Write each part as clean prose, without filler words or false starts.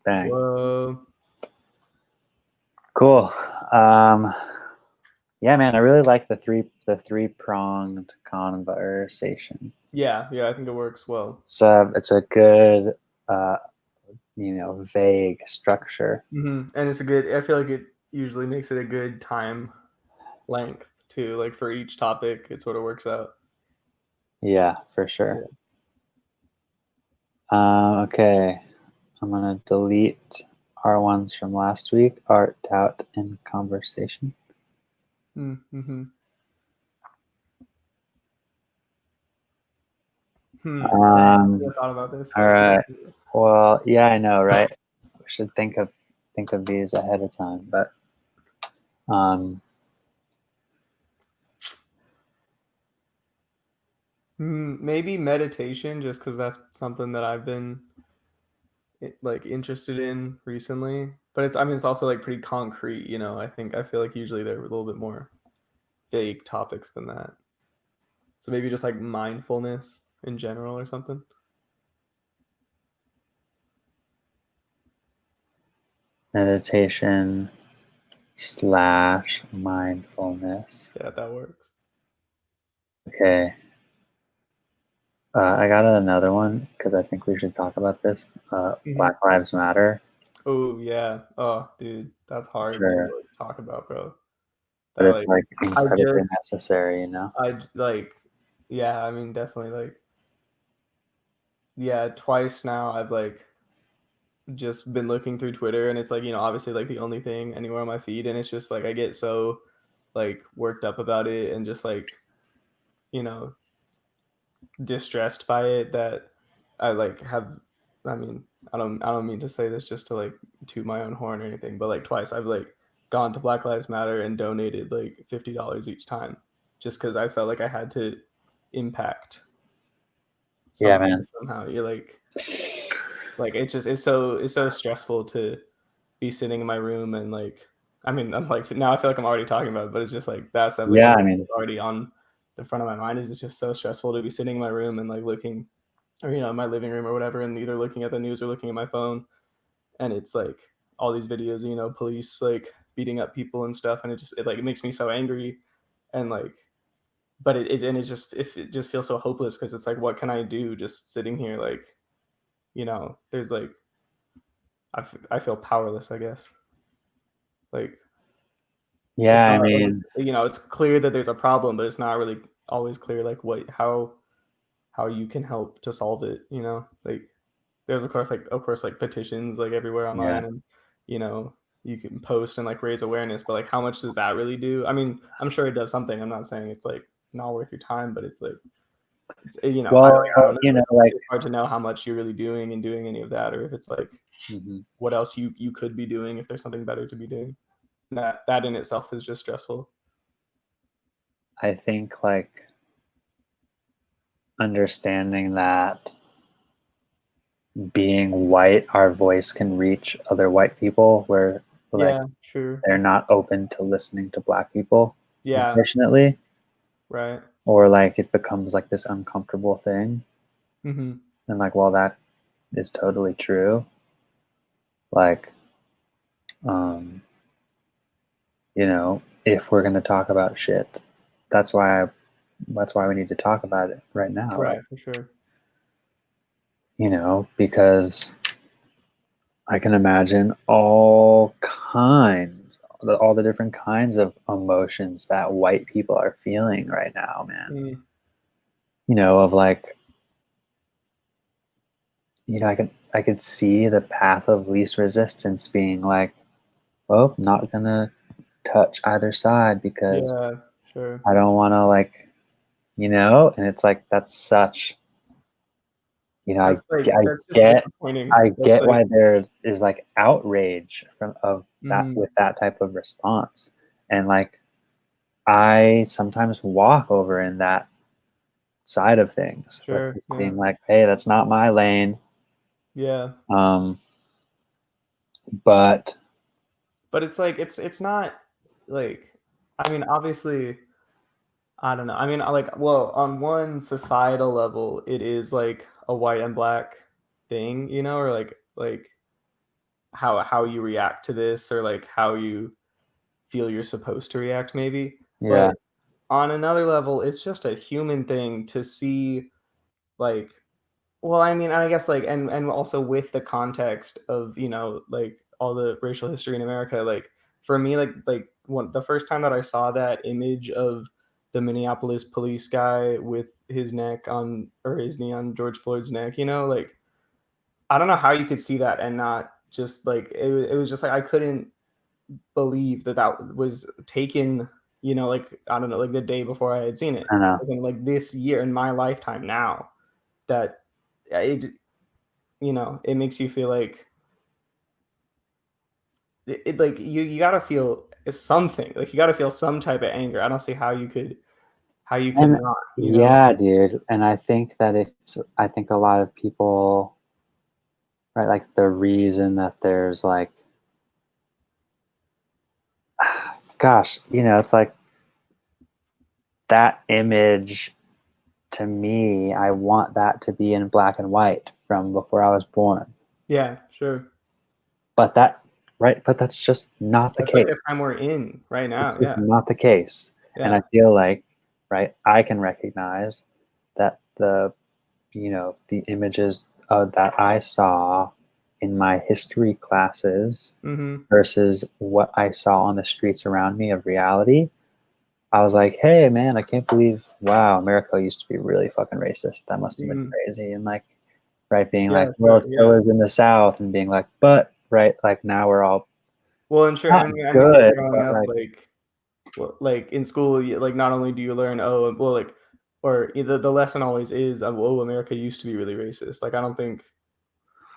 Dang. Whoa. Cool. Yeah, man, I really like the three-pronged conversation. Yeah, I think it works well. It's a good vague structure. And it's a good, I feel like it usually makes it a good time length too. Like for each topic, it sort of works out. Yeah, for sure. Yeah. Okay. I'm gonna delete our ones from last week, art, doubt, and conversation. Mm-hmm. Um, I thought about this. all right. Well, yeah, I know, right? We should think of these ahead of time, but Maybe meditation, just because that's something that I've been like interested in recently. But it's also like pretty concrete, you know. I feel like usually they're a little bit more vague topics than that. So maybe just like mindfulness in general or something. meditation / mindfulness. Yeah, that works. Okay. I got another one because I think we should talk about this. Black Lives Matter. Oh yeah. Oh, dude, that's hard to Sure. like, talk about, bro. But That it's like like I incredibly just necessary, you know? I like yeah, I mean definitely like yeah, twice now I've like just been looking through Twitter and it's like, you know, obviously like the only thing anywhere on my feed and it's just like I get so like worked up about it and just like, you know, distressed by it that I like have I mean, I don't mean to say this just to like toot my own horn or anything, but like twice I've like gone to Black Lives Matter and donated like $50 each time just cuz I felt like I had to impact Yeah, something man. somehow. You're like it's so stressful to be sitting in my room and like I mean I'm like now I feel like I'm already talking about it, but it's just like that stuff is Yeah, I mean, already on the front of my mind is it's just so stressful to be sitting in my room and like looking or you know in my living room or whatever and either looking at the news or looking at my phone and it's like all these videos you know police like beating up people and stuff and it like it makes me so angry and like but it just if it just feels so hopeless because it's like what can I do just sitting here like you know there's like I feel powerless I guess like it's yeah, I not like mean, you know it's clear that there's a problem but it's not really always clear like what how you can help to solve it you know like there's of course like petitions like everywhere yeah. online and you know you can post and like raise awareness but like how much does that really do I mean I'm sure it does something I'm not saying it's like not worth your time but it's like it's you know Well, I don't know you know, like, it's hard to know how much you're really doing and doing any of that or if it's like mhm. what else you could be doing if there's something better to be doing that in itself is just stressful. I think like understanding that being white, our voice can reach other white people where like Yeah, sure. they're not open to listening to black people, Yeah, unfortunately, right. or like it becomes like this uncomfortable thing. Mhm. And like, while that is totally true, like, um, if we're gonna talk about shit, that's why we need to talk about it right now, like, Right, for sure. because I can imagine all the different kinds of emotions that white people are feeling right now, man. Mm, Of like, I could see the path of least resistance being like, well, not gonna touch either side because yeah, sure. I don't want to like, and it's like that's such, That's like I that's just get disappointing. That's like why there is like outrage of that mhm, with that type of response, and like I sometimes walk over in that side of things, where sure, it's yeah. being like, hey, that's not my lane. Yeah. Um, but But it's like it's not like I mean, obviously, I don't know. I mean, like well, on one societal level, it is like a white and black thing, you know, or like how you react to this, or like how you feel you're supposed to react maybe. Yeah. But on another level, it's just a human thing to see, like, well, I mean, I guess like, and also with the context of, like all the racial history in America, like for me, like when the first time that I saw that image of the Minneapolis police guy with his neck on, or his knee on George Floyd's neck, like I don't know how you could see that and not just like it was just like I couldn't believe that that was taken, like I don't know, like the day before I had seen it. I know. And like this year in my lifetime now, that it, it makes you feel like like you gotta feel something. Like you gotta feel some type of anger. I don't see how you could And not, yeah, dude. And I think that I think a lot of people, right, like the reason that there's like, gosh, it's like that image to me, I want that to be in black and white from before I was born. Yeah, sure. But that, right, but that's just not the That's like case. the time we're in right It's now. just Yeah. not the case. And I Yeah. feel like, right, I can recognize that the images that I saw in my history classes Mm-hmm. versus what I saw on the streets around me of reality, I was like, hey, man, I can't believe, wow, America used to be really fucking racist. That must have been Mm-hmm. crazy. And like, right, being Yeah, like, well, sure. it Yeah. still is in the South, and being like, but, right, like now we're all Well, and sure, not and when you're good, growing but up, like, like, well, like in school, like not only do you learn, oh, well, like, or the lesson always is, oh, America used to be really racist. Like, I don't think,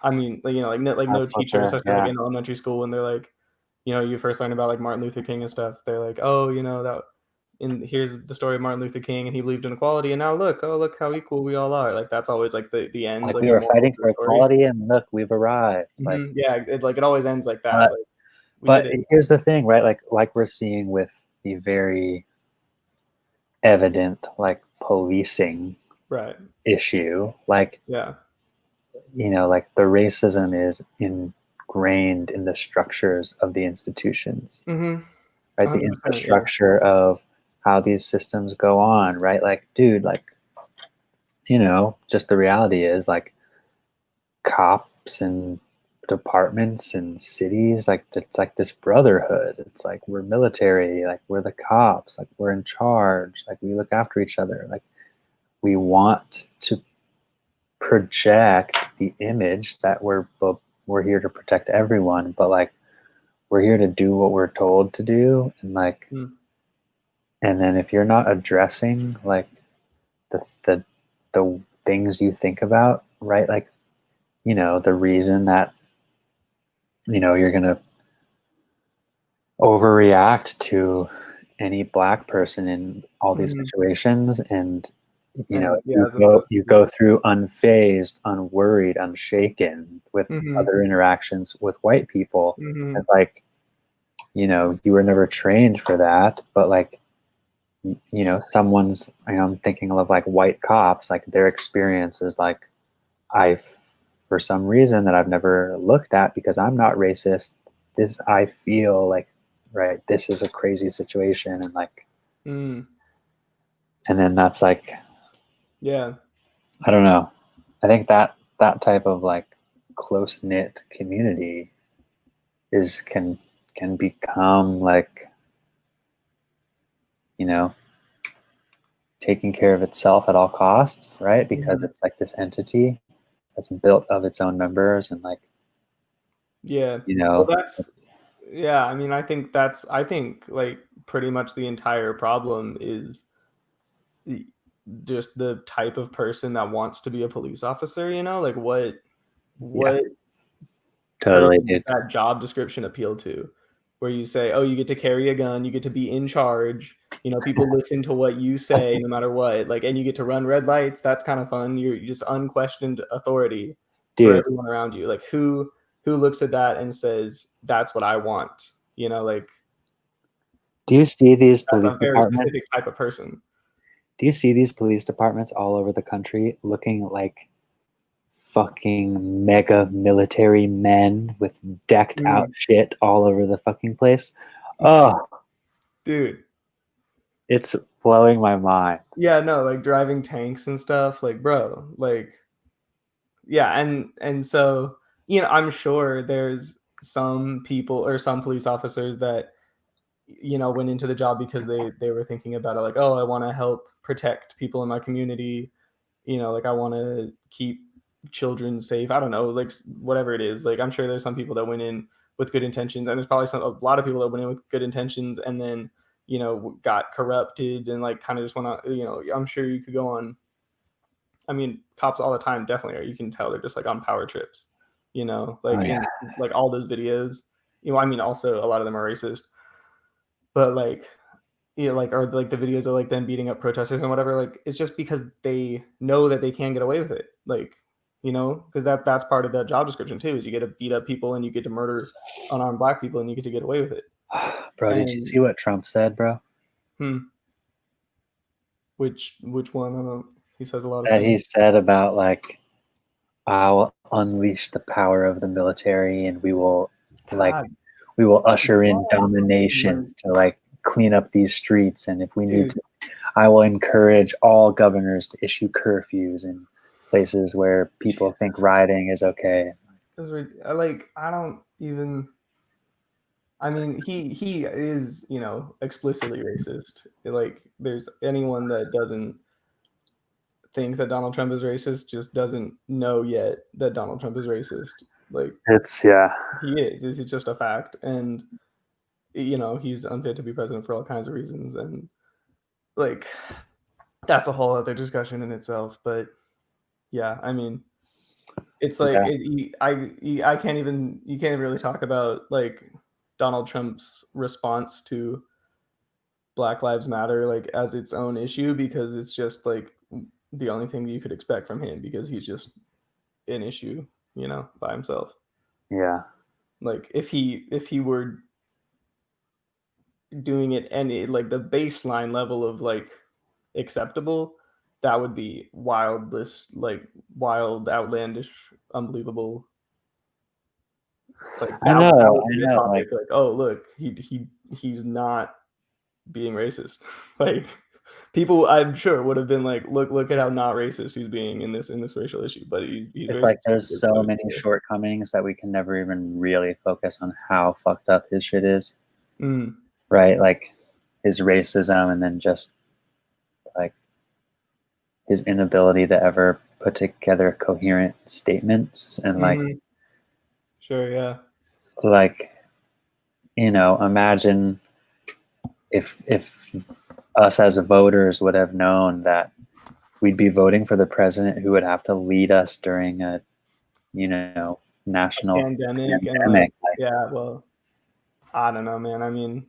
I mean, like, like no that's what teacher, especially like yeah, in elementary school, when they're like, you first learn about like Martin Luther King and stuff. They're like, oh, that, and here's the story of Martin Luther King, and he believed in equality, and now look, oh, look how equal we all are. Like that's always like the end, like like we the were moral of fighting the for story. equality, and look, we've arrived. Like, Yeah, like it always ends like that. but Like we did but it. here's the thing, right? Like we're seeing with the very evident like policing Right. issue, like Yeah. like the racism is ingrained in the structures of the institutions, Mm-hmm. right? The 100%. Yeah. infrastructure of how these systems go on, right? Like, dude, like, just the reality is like cops and departments and cities, like it's like this brotherhood. It's like we're military, like we're the cops, like we're in charge, like we look after each other, like we want to project the image that we're here to protect everyone, but like we're here to do what we're told to do, and like, Mm. and then if you're not addressing like the things you think about, right, like the reason that you're gonna overreact to any black person in all these Mm-hmm. situations, and And yeah, you as go opposed you to. go through unfazed, unworried, unshaken with Mm-hmm. other interactions with white people. Mm-hmm. It's like, you were never trained for that, but like, someone's, I'm thinking of like white cops, like their experience is like, I've, for some reason that I've never looked at because I'm not racist, this, I feel like, right, this is a crazy situation. And like, Mm. and then that's like, Yeah. I don't know. I think that type of like close knit community is can become like, you know, taking care of itself at all costs, right? Because Mm-hmm. it's like this entity that's built of its own members, and like, Yeah. you Well, know, that's, yeah. I mean, I think like pretty much the entire problem is the- just the type of person that wants to be a police officer. Like yeah, what totally, person dude. that job description appeal to, where you say, oh, you get to carry a gun, you get to be in charge, people listen to what you say no matter what, like, and you get to run red lights. That's kind of fun. You're just unquestioned authority for Dude, everyone around you. Like who looks at that and says, that's what I want, like do you see these that's police a very specific departments? type of person. Do you see these police departments all over the country looking like fucking mega military men with decked out shit all over the fucking place. Oh, dude. it's blowing my mind. Yeah, no, like driving tanks and stuff, like, bro, like, yeah, and so, I'm sure there's some people or some police officers that, went into the job because they were thinking about it, like, oh, I want to help protect people in my community, like I want to keep children safe. I don't know, like whatever it is. Like I'm sure there's some people that went in with good intentions, and there's probably a lot of people that went in with good intentions and then got corrupted and like kind of just went on. I'm sure you could go on. I mean, cops all the time definitely are. You can tell they're just like on power trips. Like Oh, yeah. in like all those videos. I mean, also a lot of them are racist, but like like or like the videos of like them beating up protesters and whatever, like it's just because they know that they can get away with it, like because that's part of that job description too, is you get to beat up people and you get to murder unarmed black people and you get to get away with it. Bro, did you And see what Trump said, bro? which one? I don't know. He says a lot of That stuff. he said about like, I'll unleash the power of the military and like God, we will usher in what? Like, domination to like clean up these streets, and if we need dude, to, I will encourage all governors to issue curfews in places where people think rioting is okay. I don't even. I mean, he is, explicitly racist. Like, there's anyone that doesn't think that Donald Trump is racist just doesn't know yet that Donald Trump is racist. Like, It's yeah. he is. This is just a fact, and he's unfit to be president for all kinds of reasons, and like that's a whole other discussion in itself. But yeah, I mean, it's like Yeah. I can't even you can't even really talk about like Donald Trump's response to Black Lives Matter like as its own issue, because it's just like the only thing you could expect from him, because he's just an issue, by himself. Yeah. Like if he were doing it any like the baseline level of like acceptable, that would be wild, outlandish, unbelievable. Like that would I be a know. topic. Like, Like, oh look, he's not being racist. Like people, I'm sure, would have been like, look at how not racist he's being in this racial issue, but he's it's like racist there's because so of many this. shortcomings that we can never even really focus on how fucked up his shit is, Mm, right? Like his racism, and then just like his inability to ever put together coherent statements, and mm-hmm. Sure, yeah. like imagine if us as voters would have known that we'd be voting for the president who would have to lead us during a national Pandemic and like, pandemic. Like, yeah, well, I don't know, man. I mean,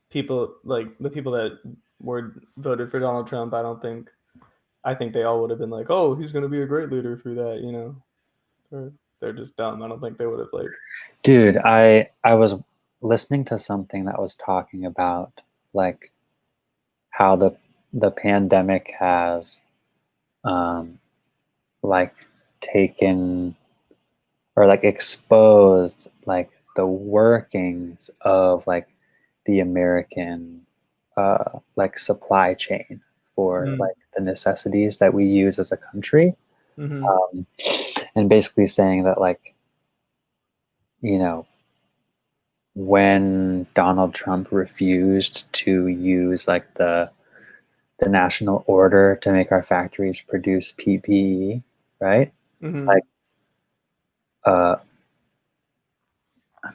people like the people that were voted for Donald Trump, I think they all would have been like, oh, he's going to be a great leader through that, or they're just dumb. I don't think they would have like. dude, I was listening to something that was talking about like how the pandemic has um like taken or like exposed like the workings of like the American like supply chain for Mm, like the necessities that we use as a country, mm-hmm, um, and basically saying that like you know when Donald Trump refused to use like the national order to make our factories produce PPE, right? mm-hmm, Like uh,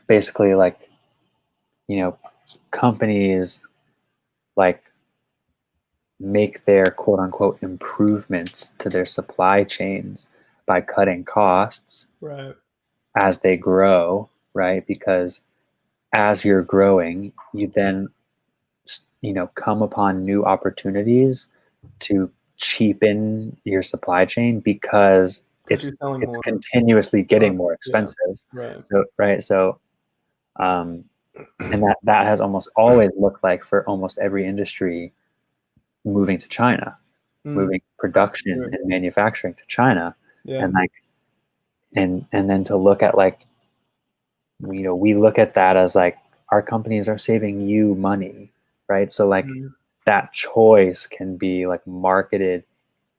basically like companies like make their quote unquote improvements to their supply chains by cutting costs right. as they grow, right? Because as you're growing, you then come upon new opportunities to cheapen your supply chain because Because you're selling it's more continuously stuff. getting more Yeah, expensive. right. So right, so um, and that has almost always looked like for almost every industry moving to China, Mm, moving production sure. and manufacturing to China, Yeah. and like and then to look at like, we look at that as like our companies are saving you money, right? So like Mhm. that choice can be like marketed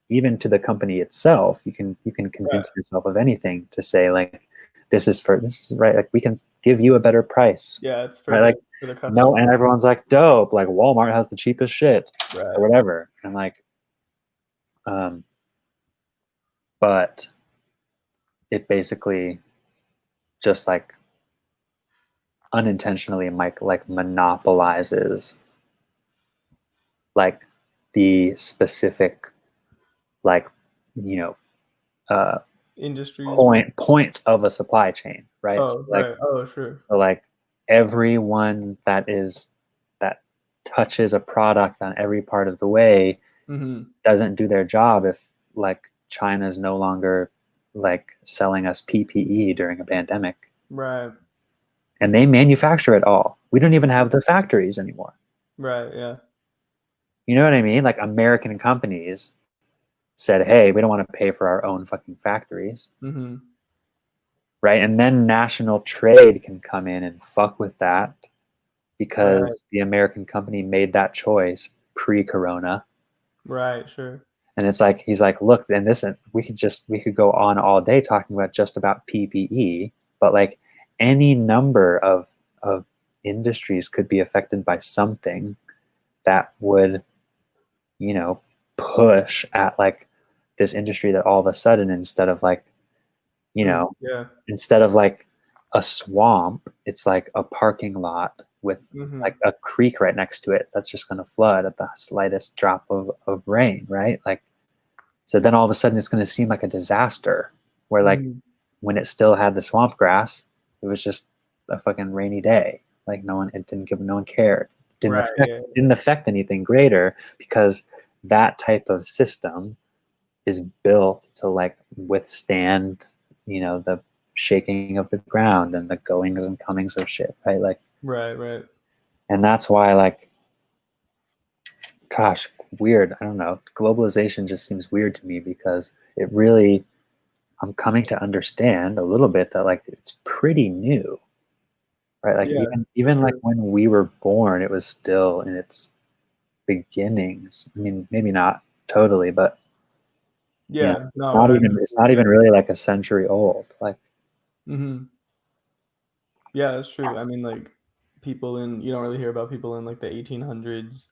even to the company itself. You can Right. convince yourself of anything to say like, this is right, like we can give you a better price, Yeah, it's right? Like, for the no, customer. and everyone's like, dope, like Walmart has the cheapest shit or Right. whatever, and like, um but it basically just like unintentionally like monopolizes like the specific, like, you know uh Industries. points of a supply chain, right? So Oh, like, right. Oh, sure. everyone that touches a product on every part of the way Mhm. doesn't do their job if like China's no longer like selling us PPE during a pandemic, Right. and they manufacture it all. We don't even Mhm. have the factories anymore. Right, yeah. You know what I mean? Like American companies said, "Hey, we don't want to pay for our own fucking factories." Mhm. Right? And then national trade can come in and fuck with that Right. because the American company made that choice pre-corona. Right, sure. And it's like, he's like, look, and this, we could go on all day talking about just about PPE, but like any number of industries could be affected by something that would, you know, push at like this industry that all of a sudden, instead of like, you Mhm. know, Yeah. instead of like a swamp, it's like a parking lot with like Mhm. a creek right next to it that's just going to flood at the slightest drop of rain, right? Like, so then all of a sudden it's going to seem like a disaster, where like Mhm. when it still had the swamp grass, it was just a fucking rainy day. Like no one cared. Right, yeah. Didn't affect anything greater because that type of system is built to like withstand, the shaking of the ground and the goings and comings of shit, right? Like, Right, right. and that's why, like, gosh, weird. I don't know. Globalization just seems weird to me because it really, I'm coming to understand a little bit that like it's pretty new, right? Like Yeah, for even like sure. when we were born, it was still in its beginnings. I mean, maybe not totally, but Yeah, it's no, I know it's what not you're even saying. really like a century old. Like, Mhm. Yeah, that's true. I mean, like, people in you don't really hear about people in, like, the 1800s,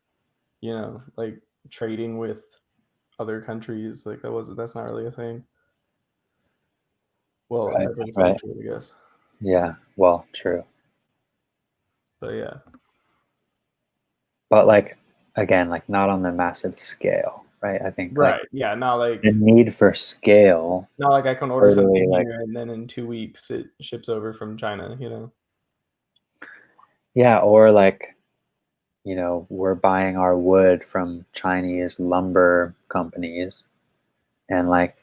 like, trading with other countries, like, that's not really a thing. Well, right, except for the slave right. trade, I guess. Yeah, well, true. But yeah. But like, again, like not on the massive scale, right? I think like Right, yeah, the need for scale not like I can order totally something like, here and then in 2 weeks it ships over from China, you know? yeah, or like, we're buying our wood from Chinese lumber companies, and like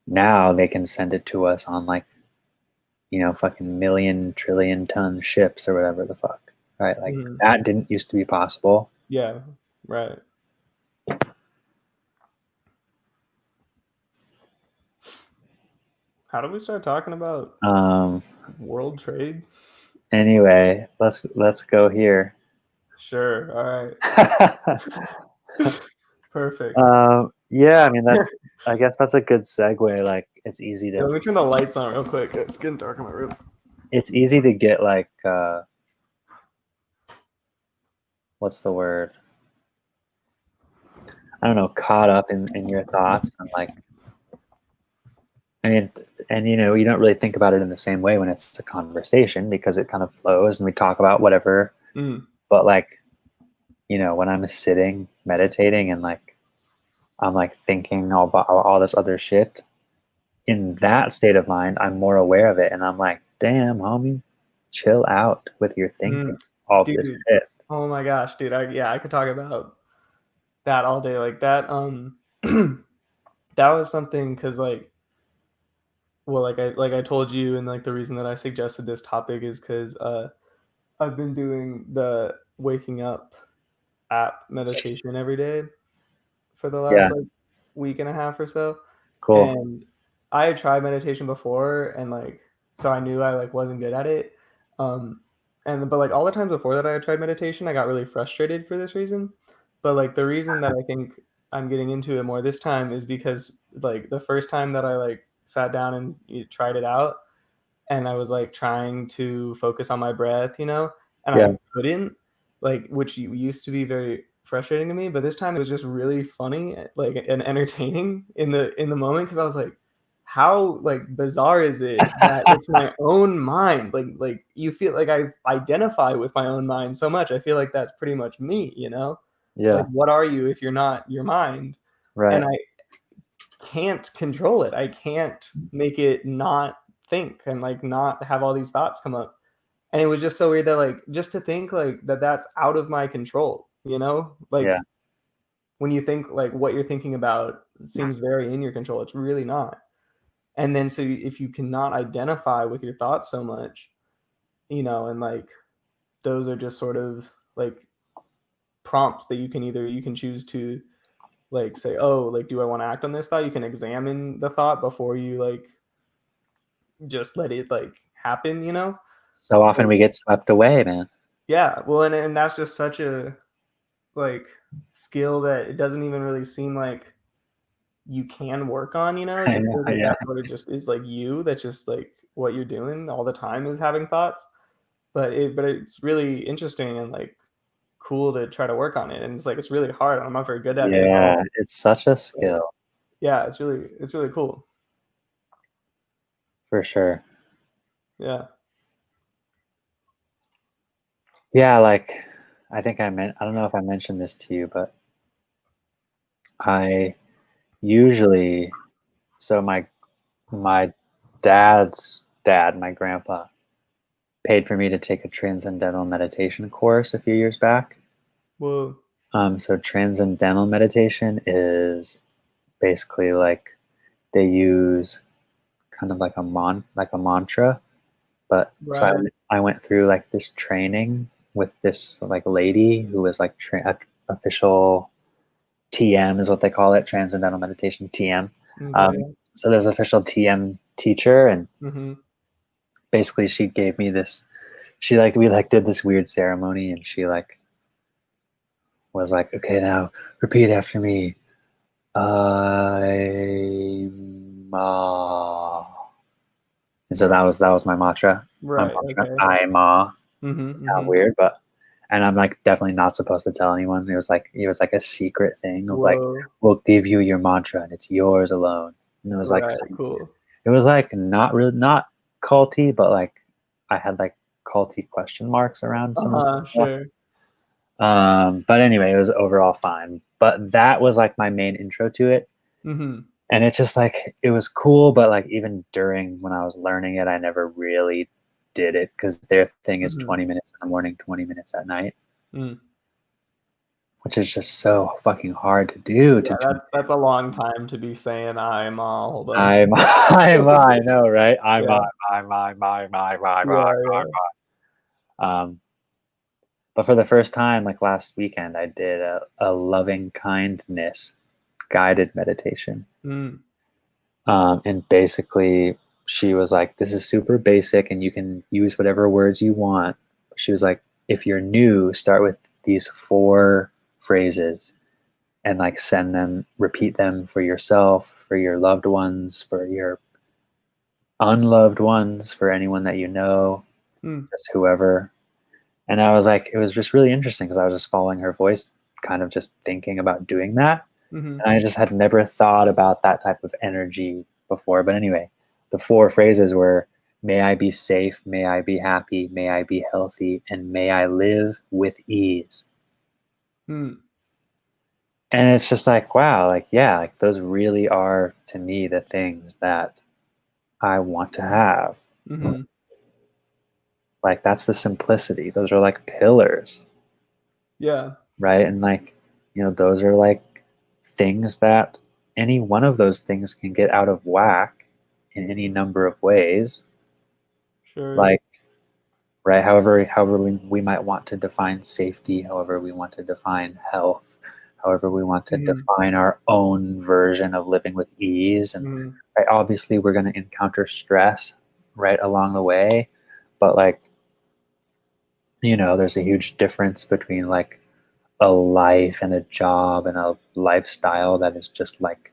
now they can send it to us on like, fucking million trillion ton ships or whatever the fuck, right? Like Mhm. that didn't used to be possible. Yeah, right. How do we start talking about Um, world trade? anyway, let's go here. Sure, alright. Perfect. Yeah, I mean I guess that's a good segue. Like Yeah, let me turn the lights on real quick. It's getting dark in my room. it's easy to get like, what's the word? I don't know, caught up in your thoughts, and like, I mean, and you don't really think about it in the same way when it's a conversation because it kind of flows and we talk about whatever. Mm, But like, when I'm sitting meditating and like I'm like thinking about all this other shit, in that state of mind, I'm more aware of it, and I'm like, damn, homie, chill out with your thinking. mm. All of this Dude, shit. oh my gosh, dude, I could talk about that all day, like, that, that was something because well, like I told you, and, like, the reason that I suggested this topic is because I've been doing the waking up app meditation every day for the last, Yeah, like, week and a half or so, cool. and I had tried meditation before, and like, so I knew I like wasn't good at it. Um, and but like all the times before that I had tried meditation, I got really frustrated for this reason. But like the reason that I think I'm getting into it more this time is because like the first time that I like sat down and tried it out, and I was like trying to focus on my breath, and I Yeah. couldn't, like, which used to be very frustrating to me, but this time it was just really funny, like, and entertaining in the moment, because I was like, how like bizarre is it that it's my own mind? Like you feel like I identify with my own mind so much. I feel like that's pretty much me, Like Yeah. what are you if you're not your mind? And Right. I can't control it. I can't make it not think and like not have all these thoughts come up. And it was just so weird that like just to think like that that's out of my control, Like Yeah. when you think like what you're thinking about seems very in your control. It's really not. And then so if you cannot identify with your thoughts so much, and like those are just sort of like prompts that you can choose to like say, oh, like do I want to act on this thought? You can examine the thought before you like just let it like happen. So often Like, we get swept away, man. yeah, well, and that's just such a like skill that it doesn't even really seem like you can work on. It I just know. feels like Yeah. that's what it just is, like that's just like what you're doing all the time is having thoughts. But it's really interesting and like cool to try to work on it, and it's like it's really hard. I'm not very good at it at Yeah. all. It's such a But skill yeah, it's really cool. for sure. Yeah. Yeah. Like, I don't know if I mentioned this to you, but I usually, so my dad's dad, my grandpa, paid for me to take a transcendental meditation course a few years back. Whoa. So transcendental meditation is basically like they use kind of like a mantra. But so Right. I went through like this training with this like lady who was like official TM is what they call it, Transcendental Meditation TM. Okay. So there's official TM teacher, and Mm-hmm. basically she gave me this. She like we like did this weird ceremony, and she like was like, okay, now repeat after me. I'm And so that was my mantra. My Right. mantra. Okay. I'm Mm-hmm. It's kind of Mm-hmm. weird, but and I'm like definitely not supposed to tell anyone. It was like a secret thing of like Whoa. we'll give you your mantra and it's yours alone. And it was like Right. Cool. it was like not culty, but like I had like culty question marks around some of the Uh-huh. stuff. Sure. But anyway, it was overall fine. But that was like my main intro to it. Mm-hmm. And it's just like it was cool, but like even during when I was learning it, I never really did it because their thing is Mm-hmm. 20 minutes in the morning, 20 minutes at night, Mm. which is just so fucking hard to do Yeah, to jump that's a in. long time to be saying I'm a whole bunch. I know, right? Yeah. Yeah. Yeah. Um, but for the first time, like last weekend, I did a loving kindness guided meditation. Mm. And basically, she was like, "This is super basic, and you can use whatever words you want." She was like, "If you're new, start with these four phrases and like repeat them for yourself, for your loved ones, for your unloved ones, for anyone that you know, Mm. just whoever." And I was like, it was just really interesting because I was just following her voice, kind of just thinking about doing that. Mm-hmm. And I just had never thought about that type of energy before. But anyway, the four phrases were, may I be safe, may I be happy, may I be healthy, and may I live with ease. Mm. And it's just like, wow, like, yeah, like those really are to me the things that I want to have. Mm-hmm. Like, that's the simplicity. Those are like pillars, Yeah. right? And like, those are like things that any one of those things can get out of whack in any number of ways. Sure. Like, right, however we might want to define safety, however we want to define health, however we want to Mhm. define our own version of living with ease. And Mhm. right, obviously, we're going to encounter stress right along the way, but like, there's a huge difference between like a life and a job and a lifestyle that is just like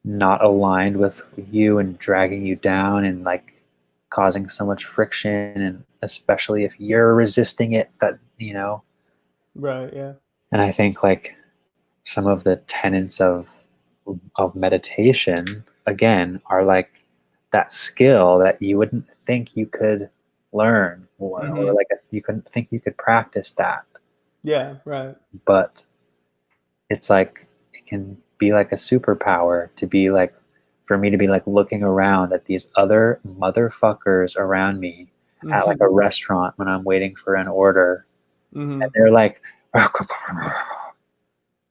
not aligned with you and dragging you down and like causing so much friction, and especially if you're resisting it, that. Right, yeah. And I think like some of the tenets of meditation again are like that skill that you wouldn't think you could learn, or Mhm. like you couldn't think you could practice that, Yeah, right. but it's like it can be like a superpower to be like, for me to be like looking around at these other motherfuckers around me at like Mhm. a restaurant when I'm waiting for an order, and Mhm. they're like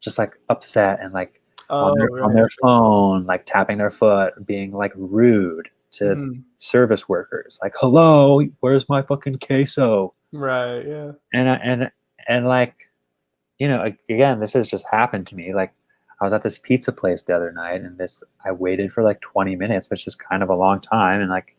just like upset and like on Oh, their right. phone, like tapping their foot, being like rude to Mhm. service workers, like, hello, where's my fucking queso? Right, yeah. And like, again, this has just happened to me. Like, I was at this pizza place the other night, and I waited for like 20 minutes, which is kind of a long time. And like,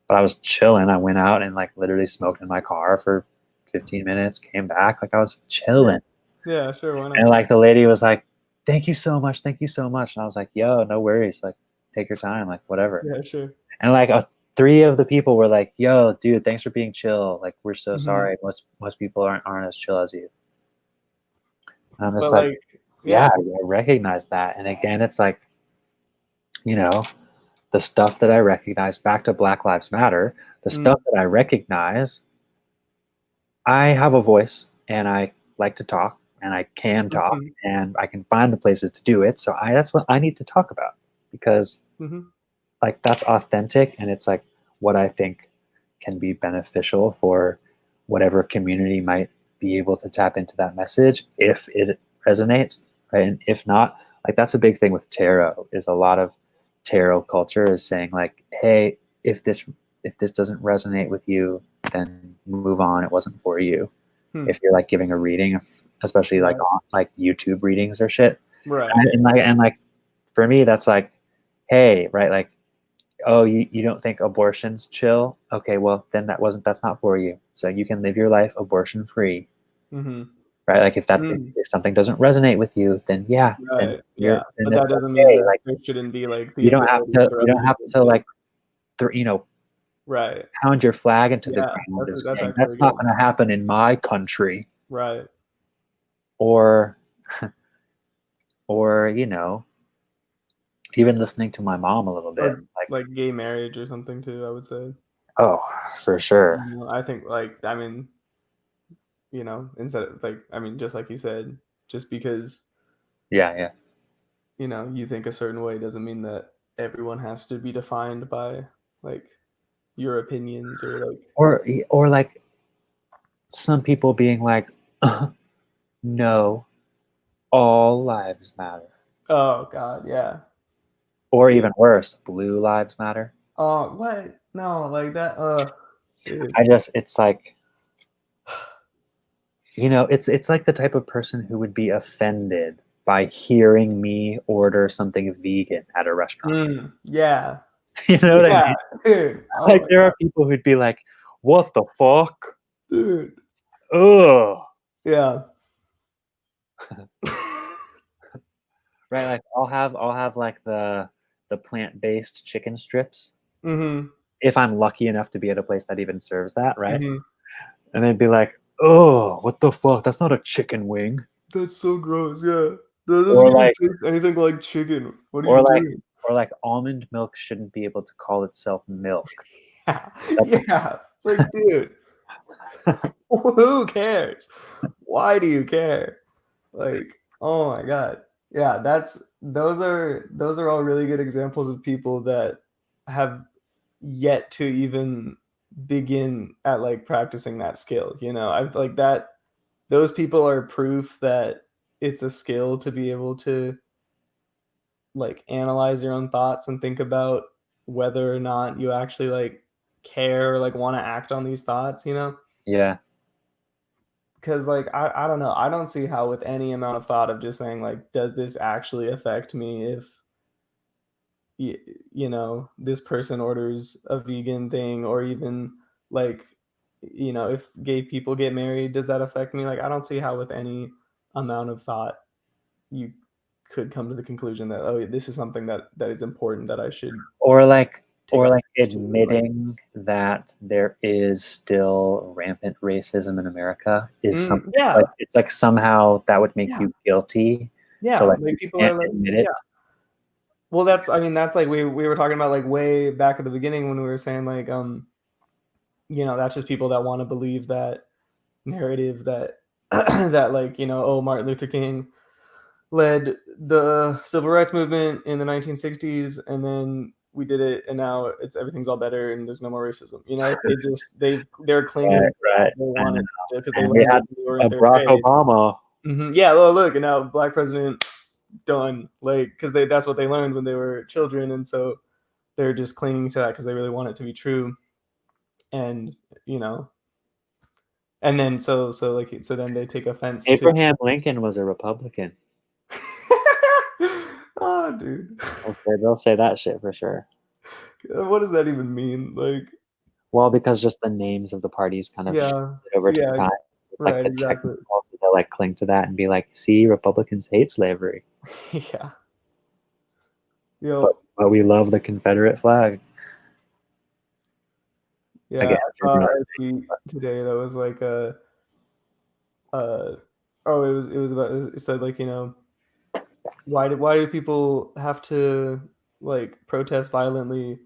but I was chilling. I went out and like literally smoked in my car for 15 minutes, came back. Like, I was Yeah. chilling. Yeah, sure, why And not? like, the lady was like, thank you so much. Thank you so much. And I was like, yo, no worries. Like, take your time, like, whatever. Yeah, sure. And like, three of the people were like, yo, dude, thanks for being chill. Like, we're so Mhm. sorry. Most people aren't as chill as you. And I'm just But, like, like, yeah, yeah. I recognize that. And again, it's like, you know, the stuff that I recognize, back to Black Lives Matter, the stuff Mm. that I recognize, I have a voice and I like to talk and I can talk Mhm. and I can find the places to do it. So that's what I need to talk about, because Mhm. like that's authentic, and it's like what I think can be beneficial for whatever community might be able to tap into that message if it resonates, right? And if not, like that's a big thing with tarot, is a lot of tarot culture is saying like, hey, if this doesn't resonate with you, then move on, it wasn't for you. Hmm. If you're like giving a reading, especially like Right. on like YouTube readings or shit, Right, yeah. and like for me that's like, hey, right, like, oh, you don't think abortion's chill? Okay, well then that's not for you. So you can live your life abortion free, Mhm. right? Like Mm. if something doesn't resonate with you, then yeah, Right, yeah. then But it's that doesn't mean okay. that Like there shouldn't be, like, the ability for you other don't have people to to. like th- you know Right. pound your flag into the Yeah, ground of that's saying actually that's not good. going to happen in my country, Right. or or even listening to my mom a little bit, Or, like, like, gay marriage or something too, I would say. oh, for sure, I think, like, I mean, instead of, like, I mean, just like you said, just because, yeah, yeah. you think a certain way doesn't mean that everyone has to be defined by, like, your opinions or, like. Or like some people being like, no, all lives matter. Oh god, yeah. Or Dude. even worse, blue lives matter. Oh, what? No, like that, dude. It's like, it's like the type of person who would be offended by hearing me order something vegan at a restaurant. Yeah. You know what I Yeah, mean? dude. Oh Like, my there god, are people who'd be like, what the fuck? dude. Ugh. Yeah. Right? Like, I'll have like the plant-based chicken strips Mhm, if I'm lucky enough to be at a place that even serves that, right? mhm. And they'd be like, "Oh, what the fuck? That's not a chicken wing." That's so gross, yeah. That doesn't Or even like, taste anything like chicken. What are or you like, doing? or like, almond milk shouldn't be able to call itself milk. Yeah, That's yeah. Like, dude, who cares? Why do you care? Like, oh my god. Yeah, those are all really good examples of people that have yet to even begin at, like, practicing that skill, I've like that those people are proof that it's a skill to be able to, like, analyze your own thoughts and think about whether or not you actually, like, care or, like, wanna act on these thoughts, yeah. because like I don't know, I don't see how with any amount of thought of just saying like, does this actually affect me if y- this person orders a vegan thing, or even like, if gay people get married, does that affect me? Like, I don't see how with any amount of thought you could come to the conclusion that, oh, this is something that is important that I should or like take offense to. Like, admitting that there is still rampant racism in America is something. yeah, It's like somehow that would make yeah, you guilty, so yeah. like Like you people can't are like, admit yeah. it. Well, that's like we were talking about like way back at the beginning when we were saying like, that's just people that want to believe that narrative that that like, oh, Martin Luther King led the civil rights movement in the 1960s, and then we did it, and now it's everything's all better and there's no more racism. They're clinging Right, to that. right. They I want know. it still because they And we learned had it when they were a in third Barack grade. Obama. Yeah, well, look, and now black president done, like, because that's what they learned when they were children, and so they're just clinging to that because they really want it to be true. And you know and then so then they take offense to. Abraham Lincoln was a Republican. Oh, dude. Okay, they'll say that shit for sure. What does that even mean? Like, Well, because just the names of the parties kind of shifted yeah, over yeah, time. It's like right, the exactly. technical, so they'll like cling to that and be like, "See, Republicans hate slavery, Yeah, but yo, we love the Confederate flag." yeah. Again, I saw a tweet today that was like uh, oh, it was about, it said like, why do people have to like protest violently?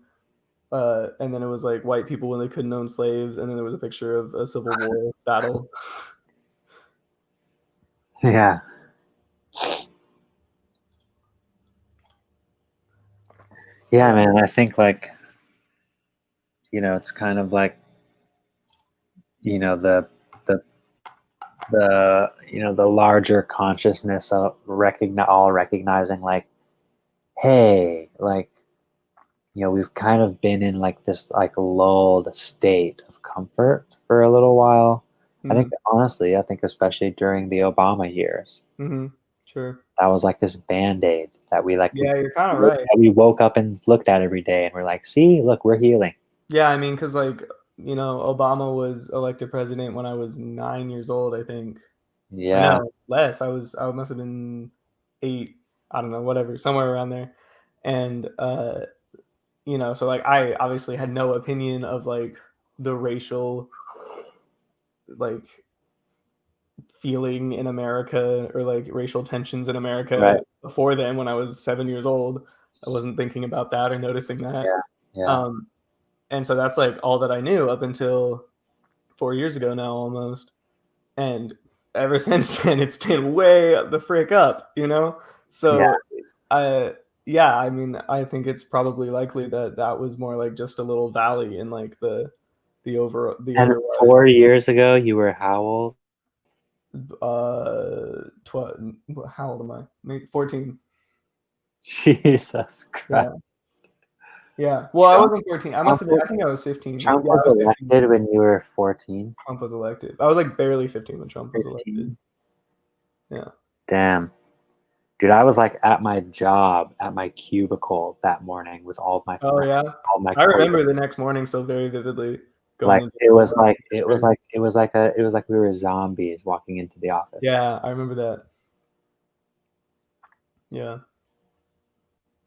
And then it was like white people when they couldn't own slaves, and then there was a picture of a Civil War battle. yeah, yeah, Yeah. man. I think like it's kind of like the the the larger consciousness of recognizing like, hey, like we've kind of been in like this like lulled state of comfort for a little while. I think Mhm. honestly, I think especially during the Obama years, Mhm. Sure. that was like this band-aid that Yeah, you're kind of right. we woke up and looked at every day and we're like, see, look, we're healing. Yeah, I mean, because like, Obama was elected president when I was 9 years old, I think. Or Yeah, no, less. I must have been 8. I don't know, whatever, somewhere around there. And so like I obviously had no opinion of like the racial, like, feeling in America, or like racial tensions in America right. before then. When I was 7 years old, I wasn't thinking about that or noticing that. Yeah, yeah, Um, and so that's like all that I knew up until 4 years ago now, almost. And ever since then, it's been way the frick up. yeah. So I, yeah, I mean, I think it's probably likely that that was more like just a little valley in like the And otherwise 4 years ago, you were how old? 12. How old am I? Maybe 14. Jesus Christ. Yeah, yeah. Well, I Trump, wasn't 14. I must Trump have been. was, I think I was 15. Trump Yeah, I was was 15. elected when you were 14, Trump was elected. I was like barely 15 when Trump was elected. 15. Yeah. Damn. Dude, I was like at my job, at my cubicle that morning with all of my Oh friends, yeah. all my I coworkers. remember the next morning so very vividly, going Like into the office. It's crazy. it was like we were zombies walking into the office. Yeah, I remember that. Yeah.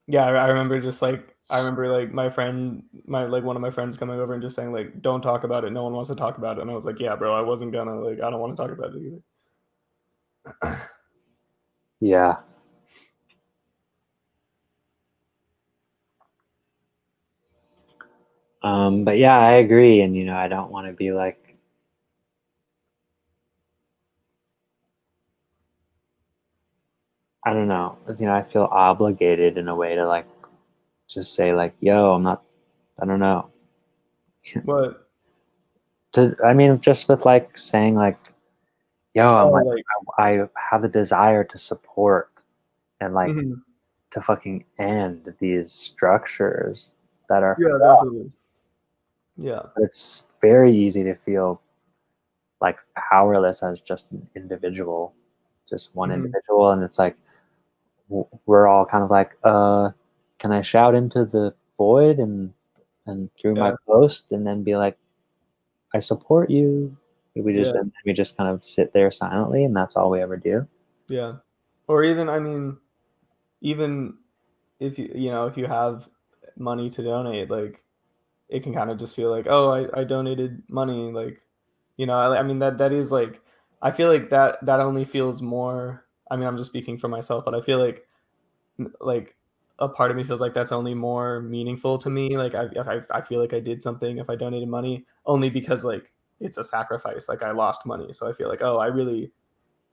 Yeah, I remember just like I remember like my friend, my like one of my friends coming over and just saying like, "Don't talk about it. No one wants to talk about it." And I was like, "Yeah, bro, I wasn't gonna, like, I don't want to talk about it either." Yeah. But yeah, I agree. And I don't want to be like, I don't know. I feel obligated in a way to like just say like, yo, I'm not, I don't know. But I mean, just with like saying like, yo, I'm oh, like, like, I have a desire to support and like mhm. to fucking end these structures that are, Yeah, definitely. Yeah. it's very easy to feel like powerless as just an individual, just one Mhm. individual. And it's like we're all kind of like, can I shout into the void and through my Yeah. post and then be like, I support you. Yeah. We just kind of sit there silently, and that's all we ever do. Yeah. Or even, I mean, even if if you have money to donate, like, it can kind of just feel like, oh, I donated money, like, I mean, that is like, I feel like that only feels more. I mean, I'm just speaking for myself, but I feel like, like, a part of me feels like that's only more meaningful to me. Like, I feel like I did something if I donated money, only because, like, it's a sacrifice. Like, I lost money, so I feel like, oh,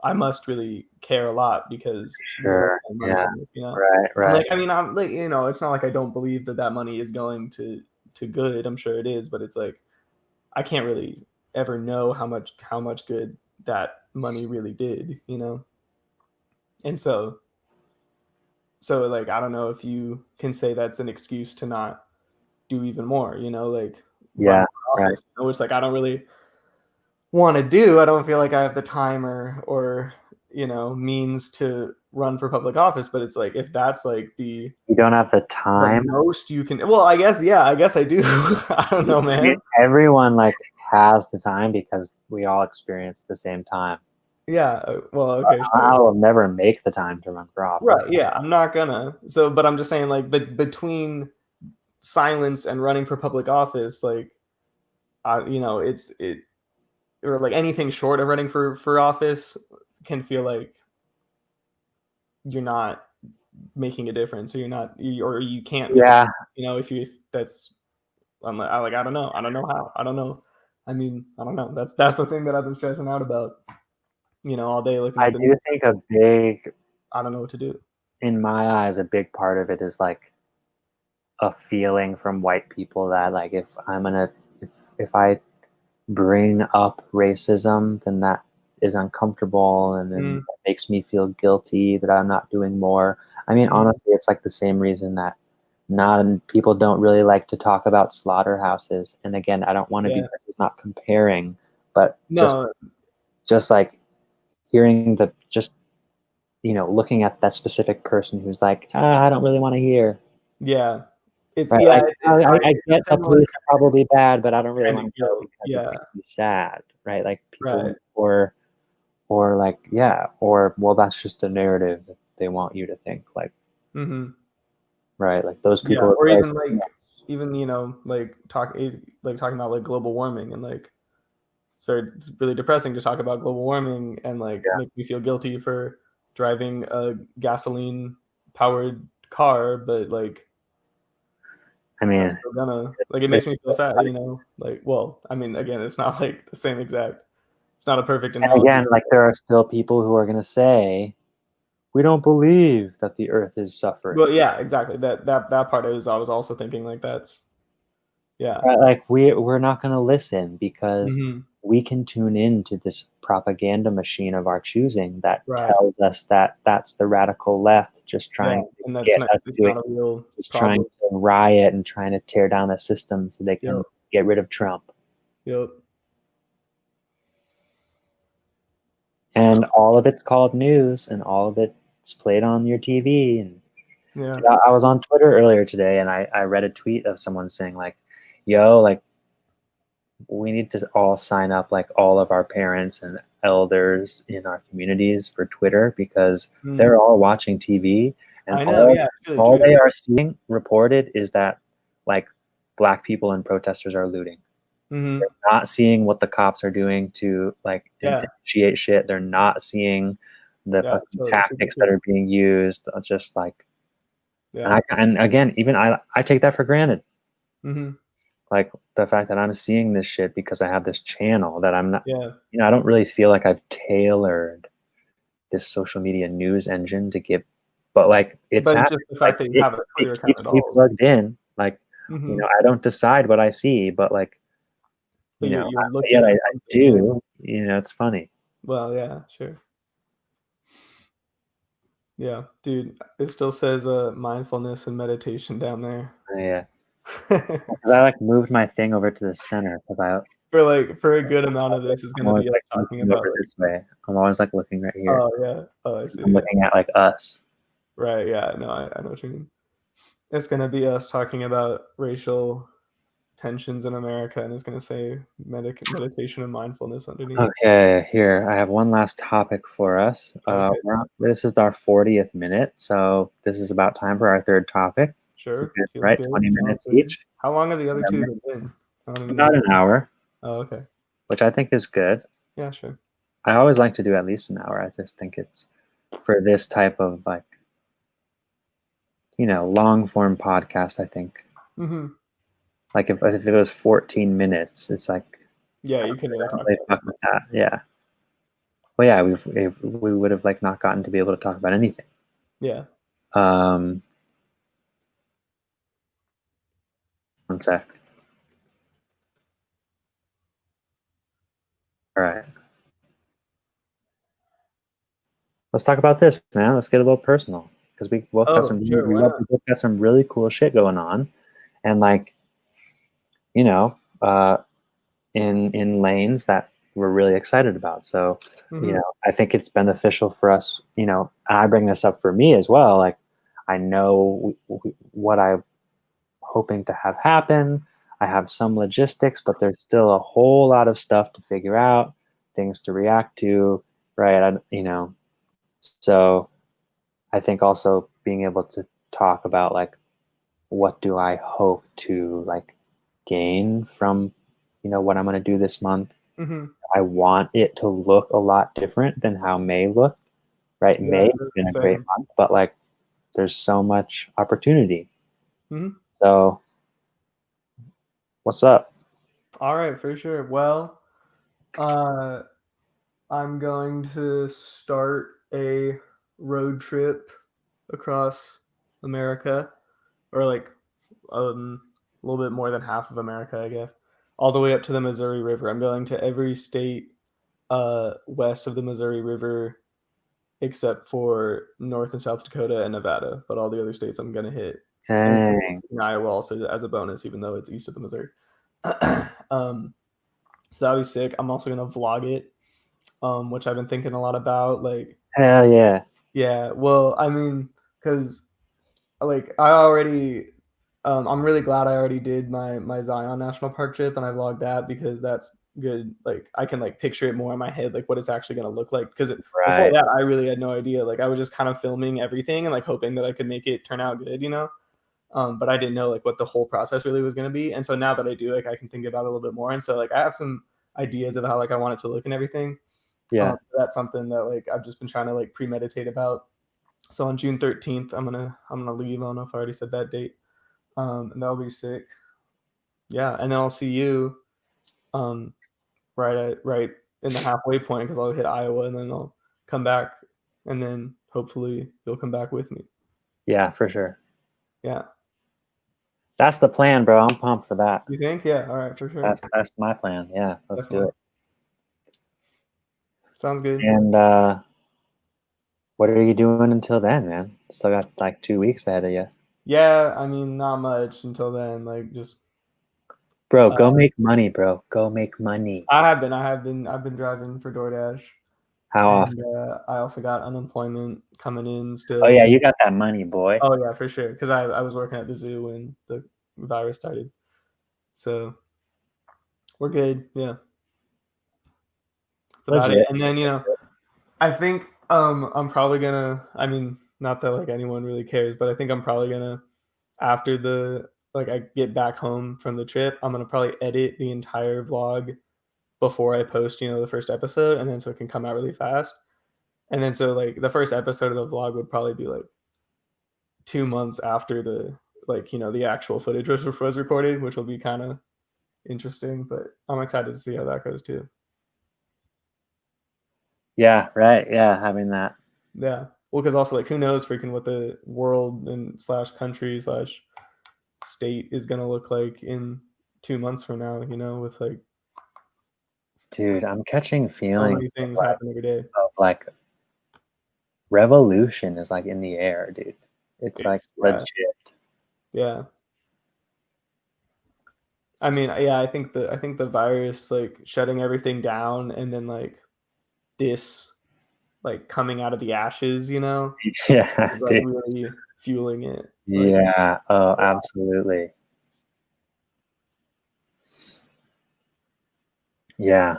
I must really care a lot because you guys Sure. spend money Yeah. on this, you know? Right. I'm Right. like, I mean, I'm like, it's not like I don't believe that that money is going to good. I'm sure it is, but it's like I can't really ever know how much good that money really did, you know? And so like I don't know if you can say that's an excuse to not do even more, like run Yeah. for Right. office. It's like I don't really want to do. I don't feel like I have the time or means to run for public office, but it's like if that's like You don't have the the time. most you can, well, I guess, yeah, I guess I do. I don't know, I mean, man. everyone like has the time because we all experience the same time. Yeah, well, okay, I sure. will never make the time to run for office. Right, yeah, I'm not gonna. So, but I'm just saying, like, but between silence and running for public office, like, it or like anything short of running for office can feel like you're not making a difference, or or you can't make a Yeah, difference, if you if that's I don't know. I don't know how. I don't know. I mean, I don't know. That's the thing that I've been stressing out about, all day looking I at the do news. think a big, I don't know what to do. in my eyes, a big part of it is like a feeling from white people that like if I bring up racism, then that is uncomfortable and then Mm, that makes me feel guilty that I'm not doing more. I mean, mhm. honestly, it's like the same reason that not people don't really like to talk about slaughterhouses. And again, I don't want to be Yeah. this is not comparing, but No, just like hearing the just looking at that specific person who's like, I don't really want to hear. yeah. It's Right, yeah, like, it's I it's a get the similar police are probably bad, but I don't really kind of wanna know guilt. because it Yeah, makes me sad, right? Like, right. people or like, yeah, or, well, that's just the narrative that they want you to think, like, Mhm. right? Like, those Yeah, people are or like, even, yeah, like even, like, talking about, like, global warming, and, like, it's really depressing to talk about global warming and, like, yeah. make me feel guilty for driving a gasoline-powered car, but, like, I I'm mean, still gonna like, it it's makes me feel it's sad, like Like, well, I mean, again, it's not, like, the same exact it's not a perfect and analogy, again, like, there are still people who are gonna say, "We don't believe that the Earth is suffering." but yeah, exactly, that part I was also thinking, like, that's yeah. Right, like, we're not gonna listen because Mhm. we can tune in to this propaganda machine of our choosing that Right. tells us that that's the radical left just Yeah, trying to and that's get not us it's to not it, a real just trying problem. to riot and trying to tear down the system so they Yep, can get rid of Trump. yep. And all of it's called news and all of it's played on your TV. And Yeah. I was on Twitter earlier today and I read a tweet of someone saying like, yo, like we need to all sign up like all of our parents and elders in our communities for Twitter because Mm. they're all watching TV and I know, yeah, it's really all true. they are seeing reported is that like black people and protesters are looting. Mhm. Not seeing what the cops are doing to like Yeah, initiate shit. They're not seeing the yeah, it's fucking totally super tactics that true. are being used. Just like Yeah. and again, even I take that for granted. Mhm. Like the fact that I'm seeing this shit because I have this channel that I'm not, Yeah. I don't really feel like I've tailored this social media news engine to give, but like it's But it's happening. just the Like fact that you have a it Twitter account keeps at me all. plugged in. Like, Mhm. I don't decide what I see, but like, But you're but yet looking at I something, yeah. do, it's funny. Well, yeah, sure. Yeah, dude, it still says, mindfulness and meditation down there. Yeah. 'Cause I like moved my thing over to the center because I for a good amount of this is I'm gonna always be us like talking looking about over like, this way. I'm always like looking right here. oh yeah, oh I see, I'm yeah, looking at like us. right, yeah, no, I know what you mean. It's gonna be us talking about racial tensions in America, and it's gonna say meditation and mindfulness underneath. Okay, here I have one last topic for us. Okay, This is our 40th minute, so this is about time for our third topic. It's a sure, good, feels right? good, 20 sounds minutes good. each. How long have the other 2 Remember, been? I don't even know. about an hour, Oh, okay. which I think is good. Yeah, sure. I always like to do at least an hour. I just think it's for this type of like, long form podcast. I think Mhm. like if it was 14 minutes, it's like Yeah, I you don't, couldn't I really don't talk really about fuck with that. Yeah. Well, yeah, we would have like not gotten to be able to talk about anything. it. Yeah. Um, One sec. All right. Let's talk about this, man. Let's get a little personal because we both got Oh, some sure, why not? we both got some really cool shit going on, and like you know, uh, in lanes that we're really excited about. So Mhm. I think it's beneficial for us. And I bring this up for me as well. Like I know what I'm hoping to have happen. I have some logistics, but there's still a whole lot of stuff to figure out, things to react to, right? So I think also being able to talk about like what do I hope to like gain from what I'm going to do this month. Mhm. I want it to look a lot different than how May looked, right? May Yeah, has been a great same. month, but like there's so much opportunity. Mhm. So what's up? Alright, for sure. Well, uh, I'm going to start a road trip across America, or like, a little bit more than half of America, I guess, all the way up to the Missouri River. I'm going to every state, west of the Missouri River except for North and South Dakota and Nevada, but all the other states I'm gonna hit, and Dang. Iowa also as a bonus, even though it's east of the Missouri. um, so that'll be sick. I'm also gonna vlog it, which I've been thinking a lot about. Like, Hell yeah. yeah, well, I mean, because like I already, I'm really glad I already did my Zion National Park trip, and I vlogged that because that's good. Like I can like picture it more in my head, like what it's actually gonna look like. Because before Right. that, I really had no idea. Like I was just kind of filming everything and like hoping that I could make it turn out good. But I didn't know like what the whole process really was gonna be. And so now that I do, like I can think about it a little bit more. And so like I have some ideas of how like I want it to look and everything. Yeah. That's something that like I've just been trying to like premeditate about. So on June 13th, I'm gonna leave. I don't know if I already said that date. And that'll be sick. Yeah, and then I'll see you um right in the halfway point because I'll hit Iowa and then I'll come back and then hopefully you'll come back with me. Yeah, for sure. Yeah. That's the plan, bro. I'm pumped for that. You think? Yeah, all right, for sure. That's my plan. Yeah, let's do Definitely. it. Sounds good. And what are you doing until then, man? Still got like 2 weeks ahead of you. Yeah, I mean not much until then. Like just Bro, uh go make money, bro. Go make money. I've been driving for DoorDash How and often? I also got unemployment coming in Oh still. yeah, So you got that money, boy. oh yeah, for sure. Because I was working at the zoo when the virus started. So we're good. Yeah. That's about it. Legit. And then, I think I'm probably gonna I mean, not that like anyone really cares, but I think I'm probably gonna after the like I get back home from the trip, I'm gonna probably edit the entire vlog before I post, the first episode, and then so it can come out really fast. And then so like the first episode of the vlog would probably be like 2 months after the like, the actual footage was recorded, which will be kind of interesting, but I'm excited to see how that goes too. Yeah, right. Yeah, having that. Yeah. Well, because also like who knows freaking what the world and slash country slash state is gonna look like in 2 months from now, with like Dude, I'm catching so feelings many things happen every day. of like revolution is like in the air, dude. It's like It's yeah, legit. yeah. I mean, yeah, I think the virus like shutting everything down and then like this like coming out of the ashes, you know, Yeah, is like dude. really fueling it. Like, Yeah. Oh, absolutely. Yeah.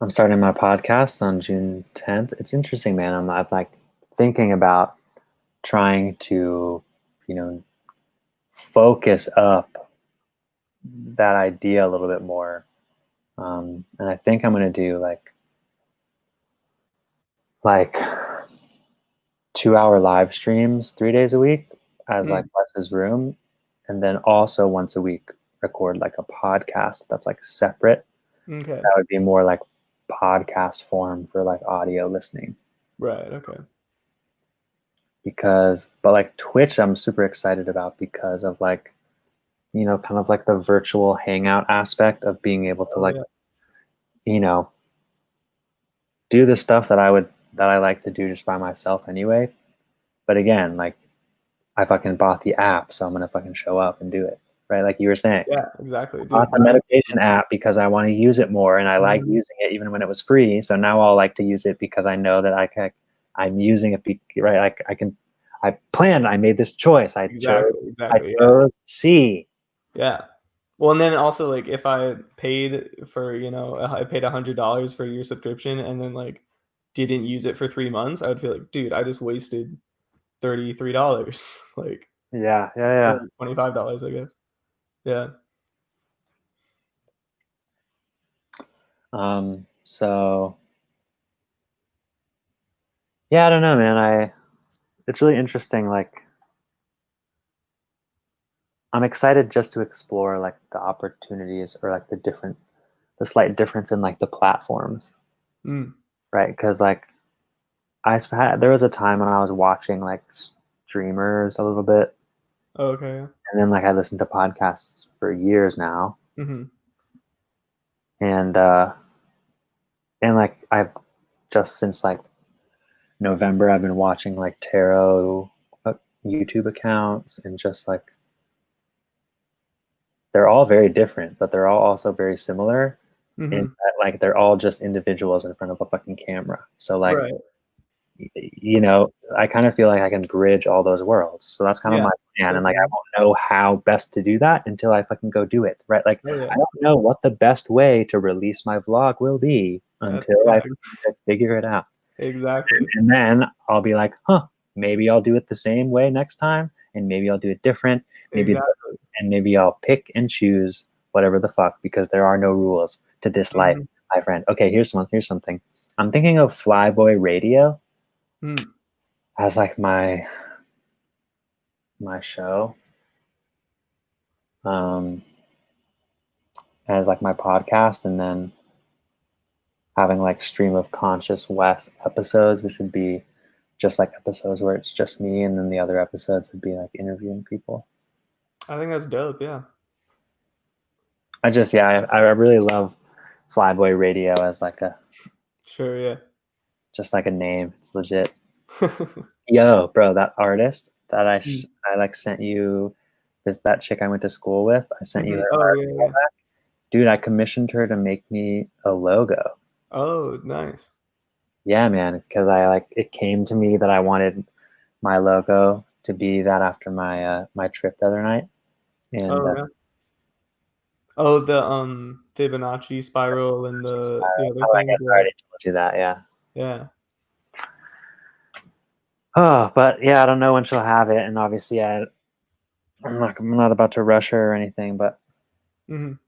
I'm starting my podcast on June 10th. It's interesting, man. I'm like thinking about trying to, you know, focus up that idea a little bit more. And I think I'm going to do like 2 hour live streams 3 days a week as like mm, Wes's room, and then also once a week record like a podcast that's like separate. okay, That would be more like podcast form for like audio listening. right, okay, Because, but like Twitch, I'm super excited about because of like, kind of like the virtual hangout aspect of being able to oh like, yeah, you know, do the stuff that I like to do just by myself anyway. But again, like I fucking bought the app, so I'm gonna fucking show up and do it. Right? Like you were saying. yeah, exactly, Bought dude. the meditation app because I want to use it more and I like Mhm. using it even when it was free. So now I'll like to use it because I know that I'm using it, right? Like I planned, I made this choice. Exactly, I exactly, yeah, chose C. yeah. Well, and then also like if I paid for, I paid $100 for your subscription and then like didn't use it for 3 months, I would feel like, dude, I just wasted $33, like, Yeah, yeah, or yeah. like $25, I guess. Yeah. So yeah, I don't know, man. It's really interesting. Like I'm excited just to explore like the opportunities or like the slight difference in like the platforms, Mm. right? Because like there was a time when I was watching like streamers a little bit, Oh, okay, yeah. and then like I listened to podcasts for years now, Mhm. and like I've just since like November I've been watching like tarot YouTube accounts, and just like they're all very different, but they're all also very similar in Mhm. that like they're all just individuals in front of a fucking camera. So like Right. I kind of feel like I can bridge all those worlds. So that's kind of Yeah, my plan. And like, I definitely. won't know how best to do that until I fucking go do it. Right. Like, Oh, yeah. I don't know what the best way to release my vlog will be That's until yeah, I fucking just figure it out. exactly. And then I'll be like, huh, maybe I'll do it the same way next time. And maybe I'll do it different. Maybe, Exactly. and maybe I'll pick and choose whatever the fuck, because there are no rules to this life, Mhm. my friend. Okay. Here's something. I'm thinking of Flyboy Radio Mm. as like my show, um, as like my podcast, and then having like stream of conscious West episodes, which would be just like episodes where it's just me, and then the other episodes would be like interviewing people. I think that's dope, yeah. I really love Flyboy Radio as like a Sure, yeah. just like a name. It's legit. Yo, bro, that artist that Mm. I like sent you, this that chick I went to school with. I sent you Mhm. her Oh, art. yeah, yeah. Dude, I commissioned her to make me a logo. Oh, nice. Yeah, man, because I like it came to me that I wanted my logo to be that after my trip the other night, and Oh, yeah. Oh, the, Fibonacci spiral and the other oh, I things, guess I yeah. already told you that, yeah. Yeah. Oh, but yeah, I don't know when she'll have it, and obviously I'm not about to rush her or anything, but Mhm.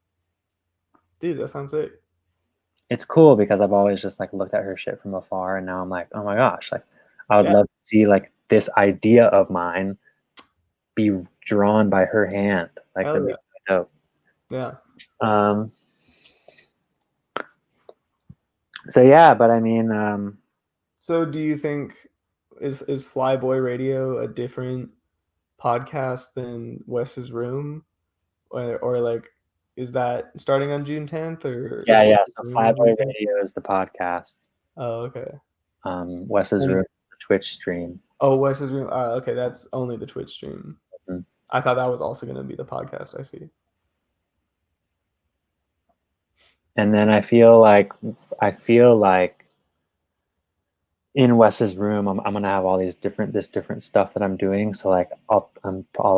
Dude, that sounds sick. it's cool because I've always just like looked at her shit from afar, and now I'm like, oh my gosh, like I would Yeah, love to see like this idea of mine be drawn by her hand. Like hell that'd be yeah. so dope. Yeah. Um, so yeah, but I mean, So do you think is Flyboy Radio a different podcast than Wes's Room? Or, like, is that starting on June 10th, or is yeah, yeah. Wes's So Room on June Flyboy 10th? Radio is the podcast. Oh, okay. Wes's room And is the Twitch stream. oh, Wes's Room, okay, that's only the Twitch stream. Mhm. I thought that was also going to be the podcast. I see. And then I feel like in Wes's room, I'm gonna have all this different stuff that I'm doing. So like I'll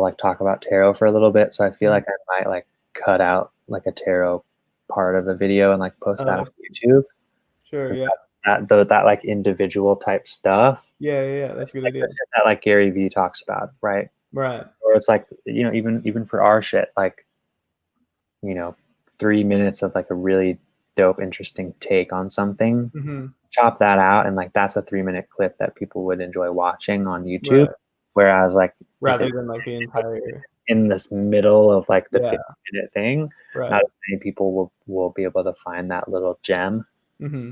like talk about tarot for a little bit. So I feel like I might like cut out like a tarot part of the video and like post that on YouTube. Sure. Yeah. That like individual type stuff. Yeah. That's a good Like idea. the shit that like Gary Vee talks about, right? Right. Or it's like, even for our shit, like, 3 minutes of like a really dope, interesting take on something. Mm-hmm. Chop that out, and like that's a 3 minute clip that people would enjoy watching on YouTube. Right. Whereas like if Rather than like the entire. it's in this middle of like the Yeah. 50-minute thing, Right. not as many people will be able to find that little gem. Mm-hmm.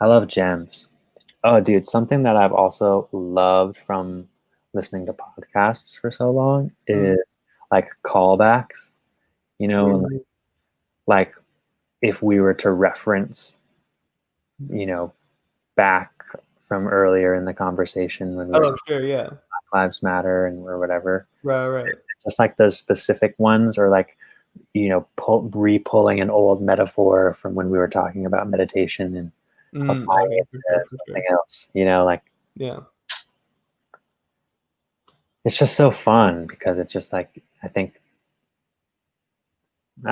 I love gems. Oh, dude, something that I've also loved from listening to podcasts for so long is like callbacks. What do you Like, mean? like if we were to reference, back from earlier in the conversation when we were Oh, talking sure. Yeah. Black Lives Matter and or whatever, Right. just like those specific ones, or like, re-pulling an old metaphor from when we were talking about meditation and applying Okay. it For to sure. For something sure. else, like Yeah. it's just so fun because it's just like, I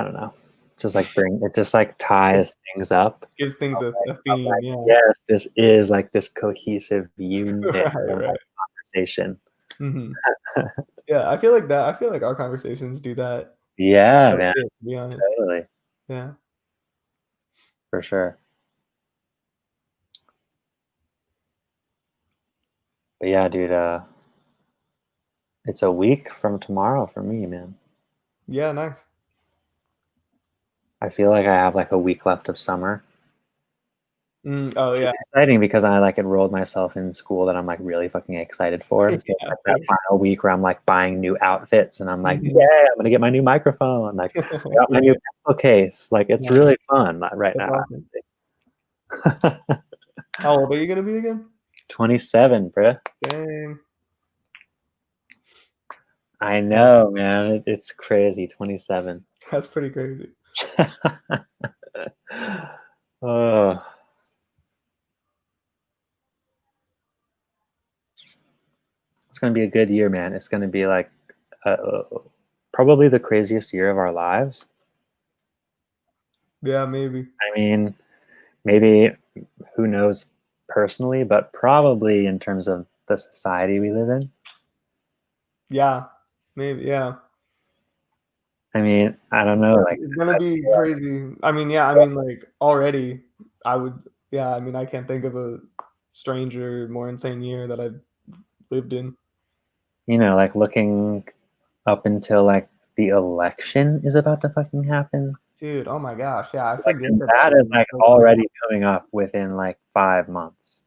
don't know, just like it just like ties things up. Gives things a I'm theme. like, Yeah. yes, this is like this cohesive unit of Right. like conversation. Mm-hmm. Yeah. I feel like that. I feel like our conversations do that Yeah, quite a man, bit, to be honest. totally, Yeah. for sure. But yeah, dude, it's a week from tomorrow for me, man. Yeah. Nice. I feel like I have like a week left of summer. Oh Which is yeah. exciting because I like enrolled myself in school that I'm like really fucking excited for. So Yeah. like that final week where I'm like buying new outfits and I'm like, Mhm. yeah, I'm gonna get my new microphone. Like I got my new Right. pencil case. Like it's Yeah. really fun right That's now. awesome. How old are you gonna be again? 27, bruh. Dang. I Yeah. know, man. It's crazy. 27. That's pretty crazy. Oh, it's gonna be a good year, man. It's gonna be like uh, probably the craziest year of our lives. Yeah, maybe. I mean, maybe, who knows personally, but probably in terms of the society we live in. Yeah. Maybe, yeah. I mean, I don't know. Like, It's gonna I be feel like, crazy. I mean, yeah, I mean, like, already, I would yeah, I mean, I can't think of a stranger, more insane year that I've lived in. like looking up until like the election is about to fucking happen. Dude, oh my gosh, yeah, I Like, forget and that that that is was like so close. already coming up within like 5 months.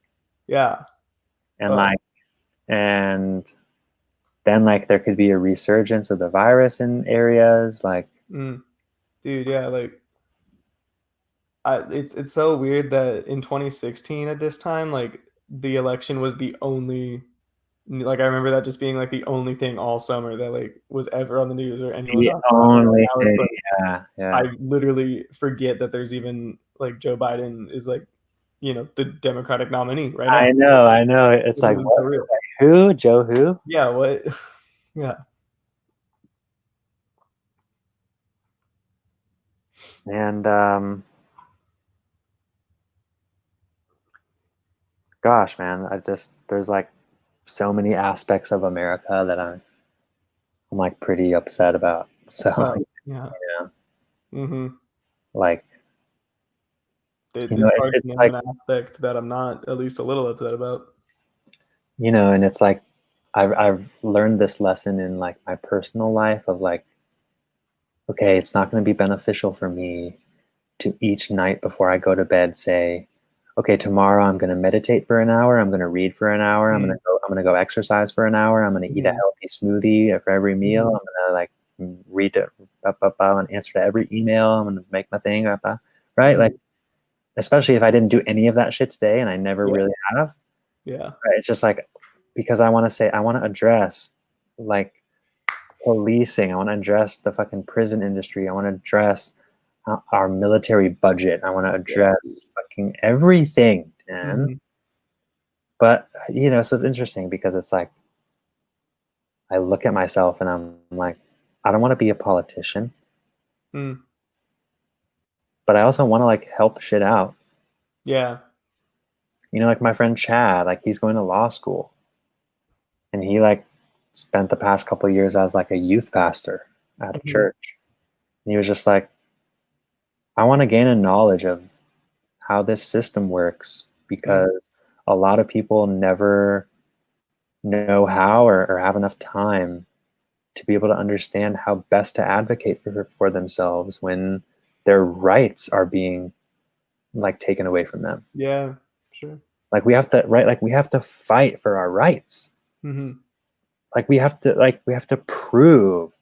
Yeah. And Oh, like, and then like there could be a resurgence of the virus in areas like, mm, dude, yeah, like, it's so weird that in 2016 at this time, like, the election was the only like, I remember that just being, like, the only thing all summer that, like, was ever on the news or anyone the talking about it, and only now it's thing. like, Yeah, I yeah. literally forget that there's even like Joe Biden is like, the Democratic nominee right now. I know, I know. It's like, Literally what? for real. Who? Joe who? Yeah, what? Yeah. And gosh, man, there's like so many aspects of America that I'm like pretty upset about. So, Well, yeah. yeah, Mhm. like, It's hard it's to name like, an aspect that I'm not at least a little upset about. and it's like I've learned this lesson in like my personal life of like, okay, it's not going to be beneficial for me to each night before I go to bed say, okay, tomorrow I'm going to meditate for an hour, I'm going to read for an hour, Mm, I'm going to go exercise for an hour, I'm going to eat a mhm, healthy smoothie for every meal, mhm, I'm going to like read it, and answer to every email, I'm going to make my thing, right? Like, mhm. especially if I didn't do any of that shit today, and I never Yeah, really have, yeah. right? It's just like, because I want to address like policing. I want to address the fucking prison industry. I want to address our military budget. I want to Yeah. address fucking everything, man. Mhm. But so it's interesting because it's like I look at myself and I'm like, I don't want to be a politician, Mm. but I also want to like help shit out. Yeah. Like my friend Chad, like he's going to law school, and he like spent the past couple of years as like a youth pastor at a Mhm. church. And he was just like, I want to gain a knowledge of how this system works Mhm. because a lot of people never know how or have enough time to be able to understand how best to advocate for themselves when their rights are being like taken away from them. Yeah. Sure. Like we have to, right, like we have to fight for our rights. Mhm. Like we have to prove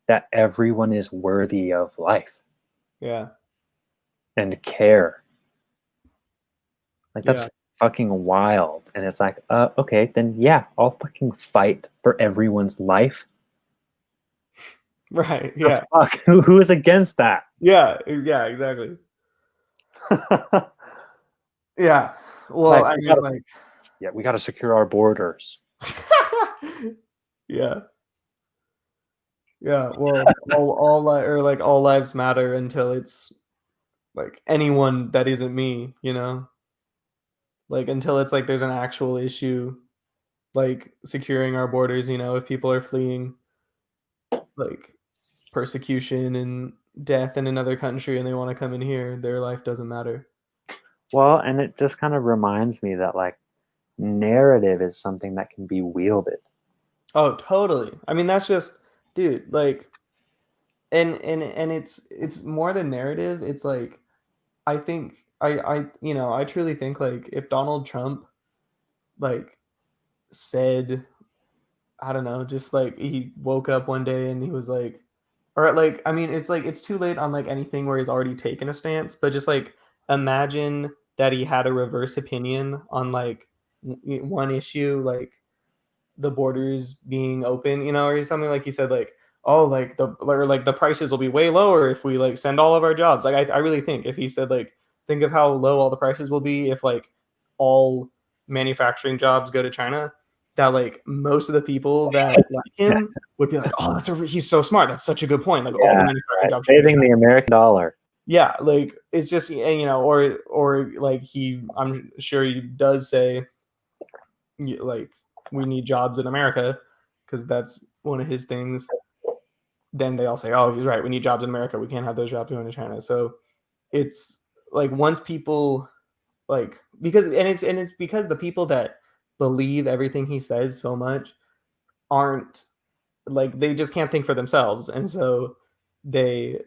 that everyone is worthy of life Yeah. and care. Like Yeah. that's fucking wild. And it's like, okay, then yeah, I'll fucking fight for everyone's life. Right. The Yeah. fuck? Who is against that? Yeah. Yeah. Exactly. Yeah. Well, Like I we mean, gotta, like, yeah, we gotta secure our borders. yeah. Yeah. Well, all lives matter until it's like anyone that isn't me, you know? Like until it's like there's an actual issue, like securing our borders, if people are fleeing like persecution and death in another country and they want to come in here, their life doesn't matter. Well, and it just kind of reminds me that like narrative is something that can be wielded. Oh, totally. I mean, that's just, dude, like, and it's more than narrative. It's like I think I truly think like if Donald Trump like said, I don't know, just like he woke up one day and he was like, or like, I mean, it's like it's too late on like anything where he's already taken a stance, but just like imagine that he had a reverse opinion on like one issue, like the borders being open, or something like he said, like, oh, like the prices will be way lower if we like send all of our jobs. Like, I really think if he said like, think of how low all the prices will be if like all manufacturing jobs go to China, that like most of the people that like him would be like, oh, he's so smart. That's such a good point. Like all the Yeah, manufacturing right. jobs should go to Saving China. the American dollar. Yeah, like it's just or like I'm sure he does say like we need jobs in America because that's one of his things. Then they all say, "Oh, he's right. We need jobs in America. We can't have those jobs going to China." So it's like once people like because it's because the people that believe everything he says so much aren't like they just can't think for themselves, and so they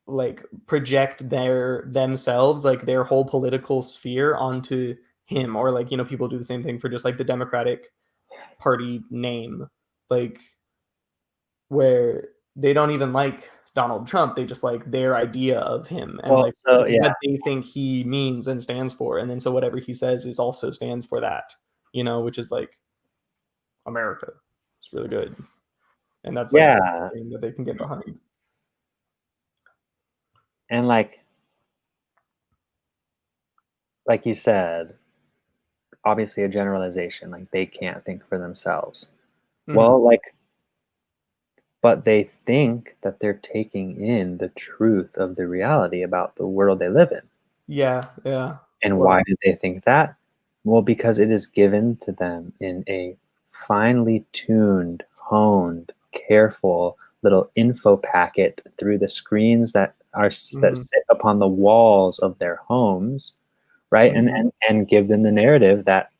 like project their themselves like their whole political sphere onto him, or like people do the same thing for just like the Democratic Party name, like where they don't even like Donald Trump. They just like their idea of him and Well, like so everything yeah, that they think he means and stands for. And then so whatever he says is also stands for that, which is like America. It's really good. And that's like the yeah, thing that they can get behind. and like you said, obviously a generalization. Like they can't think for themselves. Hmm. Well, like, but they think that they're taking in the truth of the reality about the world they live in. Yeah, yeah. And why Well, do they think that? Well, because it is given to them in a finely tuned, honed, careful little info packet through the screens that hmm sit upon the walls of their homes, right? And hmm and give them the narrative that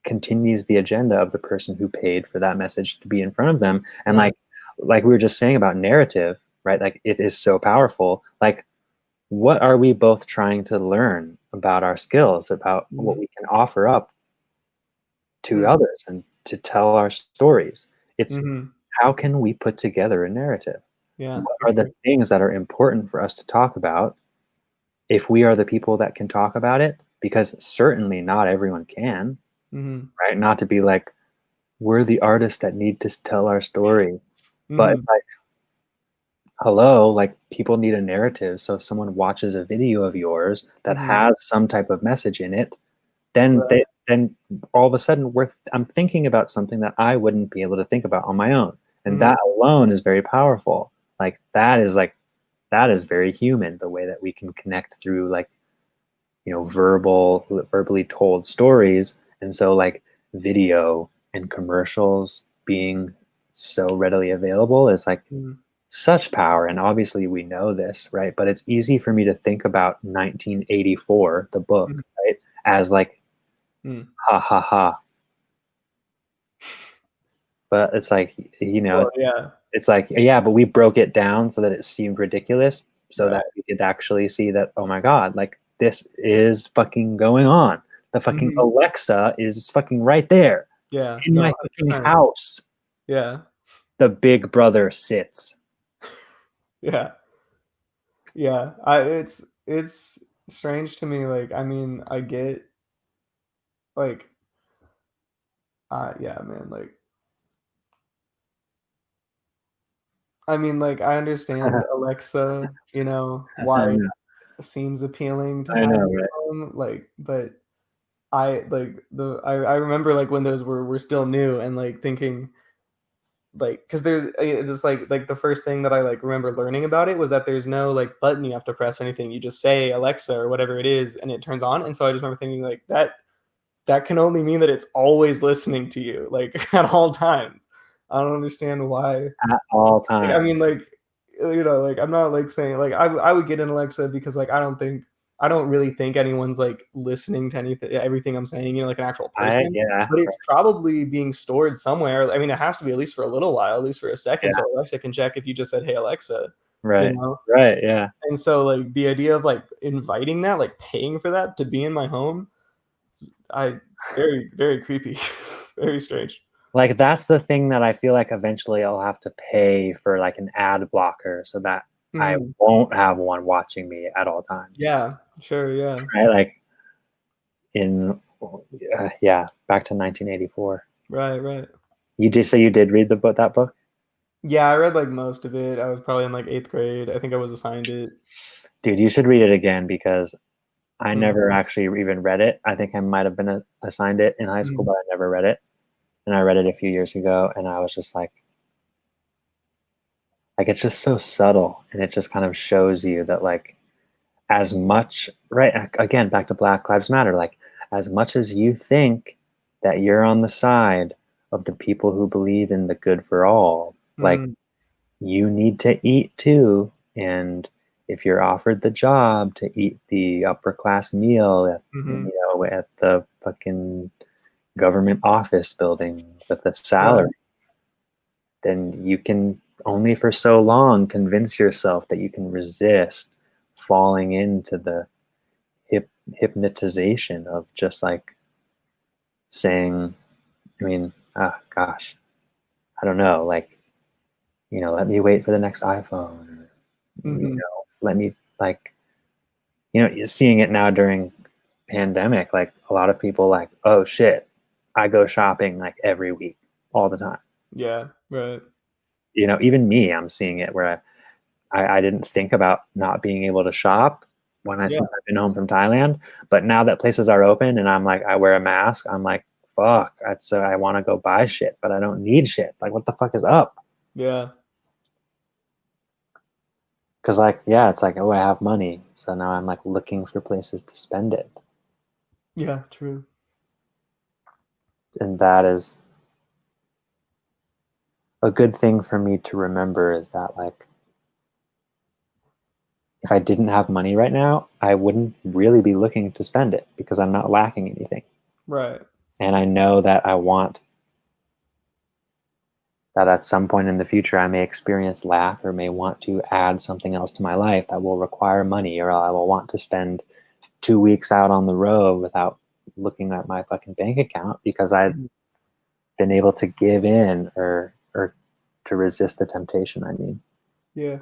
continues the agenda of the person who paid for that message to be in front of them. And right. like we were just saying about narrative, right? Like it is so powerful. Like what are we both trying to learn about our skills, about what hmm we can offer up to hmm others and to tell our stories? It's hmm how can we put together a narrative? Yeah, What for are the sure. things that are important for us to talk about if we are the people that can talk about it? Because certainly not everyone can, Hmm right? Not to be like, we're the artists that need to tell our story. But it's Mhm. like, hello, like people need a narrative. So if someone watches a video of yours that Mhm. has some type of message in it, then Right. all of a sudden I'm thinking about something that I wouldn't be able to think about on my own. And Mhm. that alone is very powerful. Like that is very human, the way that we can connect through like, verbally told stories. And so like video and commercials being so readily available is like Mhm. such power. And obviously we know this, right? But it's easy for me to think about 1984, the Mhm. book, right, as like Mm. ha ha ha. But it's like, Well, yeah. it's like, yeah, but we broke it down so that it seemed ridiculous, so that Right. we could actually see that, oh my God, like this is fucking going on. The fucking Mhm. Alexa is fucking right there Yeah. in No, my fucking 100%. house. Yeah. The big brother sits. Yeah. Yeah. It's strange to me, like, I mean, I get, like, yeah, man, like, I mean, like, I understand Alexa, why I it know, seems appealing to I have know, in right? your home, like, but I remember, like, when those were still new and, like, thinking, like, because there's just, like, the first thing that I, like, remember learning about it was that there's no, like, button you have to press or anything, you just say, "Alexa," or whatever it is, and it turns on, and so I just remember thinking, like, that can only mean that it's always listening to you, like, at all times. I don't understand why. At all Like, I mean, times. like, like, I'm not, like, saying, like, I would get an Alexa because, like, I don't really think anyone's, like, listening to everything I'm saying, like an actual person, Yeah, but it's probably being stored somewhere. I mean, it has to be at least for a little while, at least for a second, yeah, so Alexa can check if you just said, "Hey, Alexa," you right, know? right, yeah. And so, like, the idea of, like, inviting that, like, paying for that to be in my home, it's very, very creepy, very strange. Like that's the thing that I feel like eventually I'll have to pay for like an ad blocker so that I Mhm. won't have one watching me at all times. Yeah, sure, yeah. Right? Like in yeah, back to 1984. Right, right. You did say you did read that book? Yeah, I read, like, most of it. I was probably in, like, 8th grade. I think I was assigned it. Dude, you should read it again because I Mhm, never actually even read it. I think I might have been assigned it in high school, mhm, but I never read it. And I read it a few years ago, and I was just like it's just so subtle, and it just kind of shows you that like as much, right, again, back to Black Lives Matter, like as much as you think that you're on the side of the people who believe in the good for all, like mhm, you need to eat too. And if you're offered the job to eat the upper class meal at, mhm. at the fucking government office building with a salary, Right. then you can only for so long convince yourself that you can resist falling into the hypnotization of just like saying, I mean, ah, gosh, I don't know, like, let me wait for the next iPhone, or, Mhm. let me like, you're seeing it now during pandemic, like a lot of people like, oh shit, I go shopping like every week, all the time. Yeah, right. Even me, I'm seeing it where I didn't think about not being able to shop Yeah, since I've been home from Thailand. But now that places are open and I'm like, I wear a mask, I'm like, fuck, I want to go buy shit, but I don't need shit. Like, what the fuck is up? yeah, Because, like, yeah, it's like, oh, I have money. So now I'm like looking for places to spend it. yeah, true. And that is a good thing for me to remember is that, like, if I didn't have money right now, I wouldn't really be looking to spend it because I'm not lacking anything. Right. And I know that I want that at some point in the future I may experience lack or may want to add something else to my life that will require money, or I will want to spend 2 weeks out on the road without looking at my fucking bank account because I've Mhm. been able to give in or to resist the temptation. I mean, Yeah.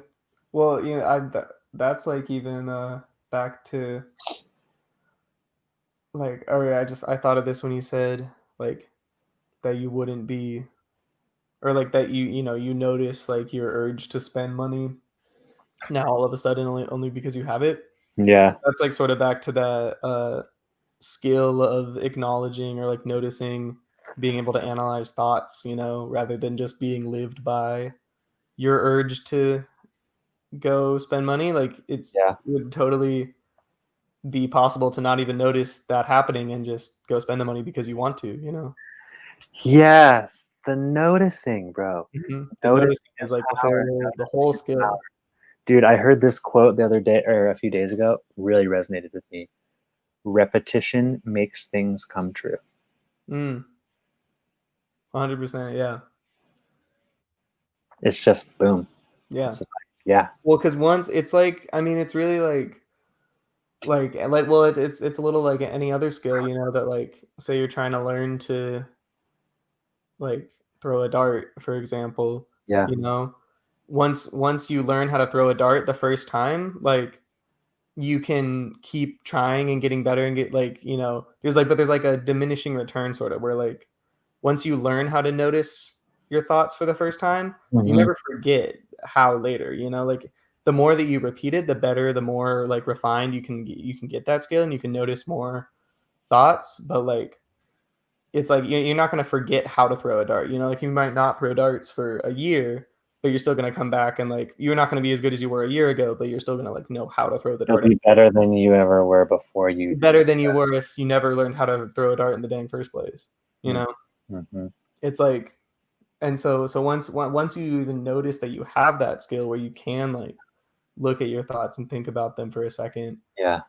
Well, that's, like, even, back to, like, oh, yeah, I thought of this when you said, like, that you wouldn't be or like that you know you notice like your urge to spend money now all of a sudden only because you have it. Yeah. That's like sort of back to that skill of acknowledging or like noticing, being able to analyze thoughts, you know, rather than just being lived by your urge to go spend money. Like it Yeah. would totally be possible to not even notice that happening and just go spend the money because you want to, you know? Yes. The noticing, bro. The Noticing noticing is is like power. the Noticing whole is power. skill. Dude, I heard this quote the other day or a few days ago, really resonated with me. Repetition makes things come true. Mm, 100%, yeah. It's just boom. Yeah. It's just like, yeah, Well, because once it's like, I mean, it's really like well, it's a little like any other skill, you know, that like say you're trying to learn to like throw a dart, for example, yeah. you know, once you learn how to throw a dart the first time, like you can keep trying and getting better and get like, you know, there's like a diminishing return sort of where like once you learn how to notice your thoughts for the first time, you Hmm. never forget how later, you know, like the more that you repeat it, the better, the more like refined you can get that skill and you can notice more thoughts. But like it's like you're not going to forget how to throw a dart, you know, like you might not throw darts for a year, but you're still going to come back and like you're not going to be as good as you were a year ago, but you're still going to like know how to throw the You'll dart. be better than you ever were before you. Better than you were if you never learned how to throw a dart in the dang first place, you know. Mm-hmm. It's like, and so once you even notice that you have that skill where you can like look at your thoughts and think about them for a second, Yeah.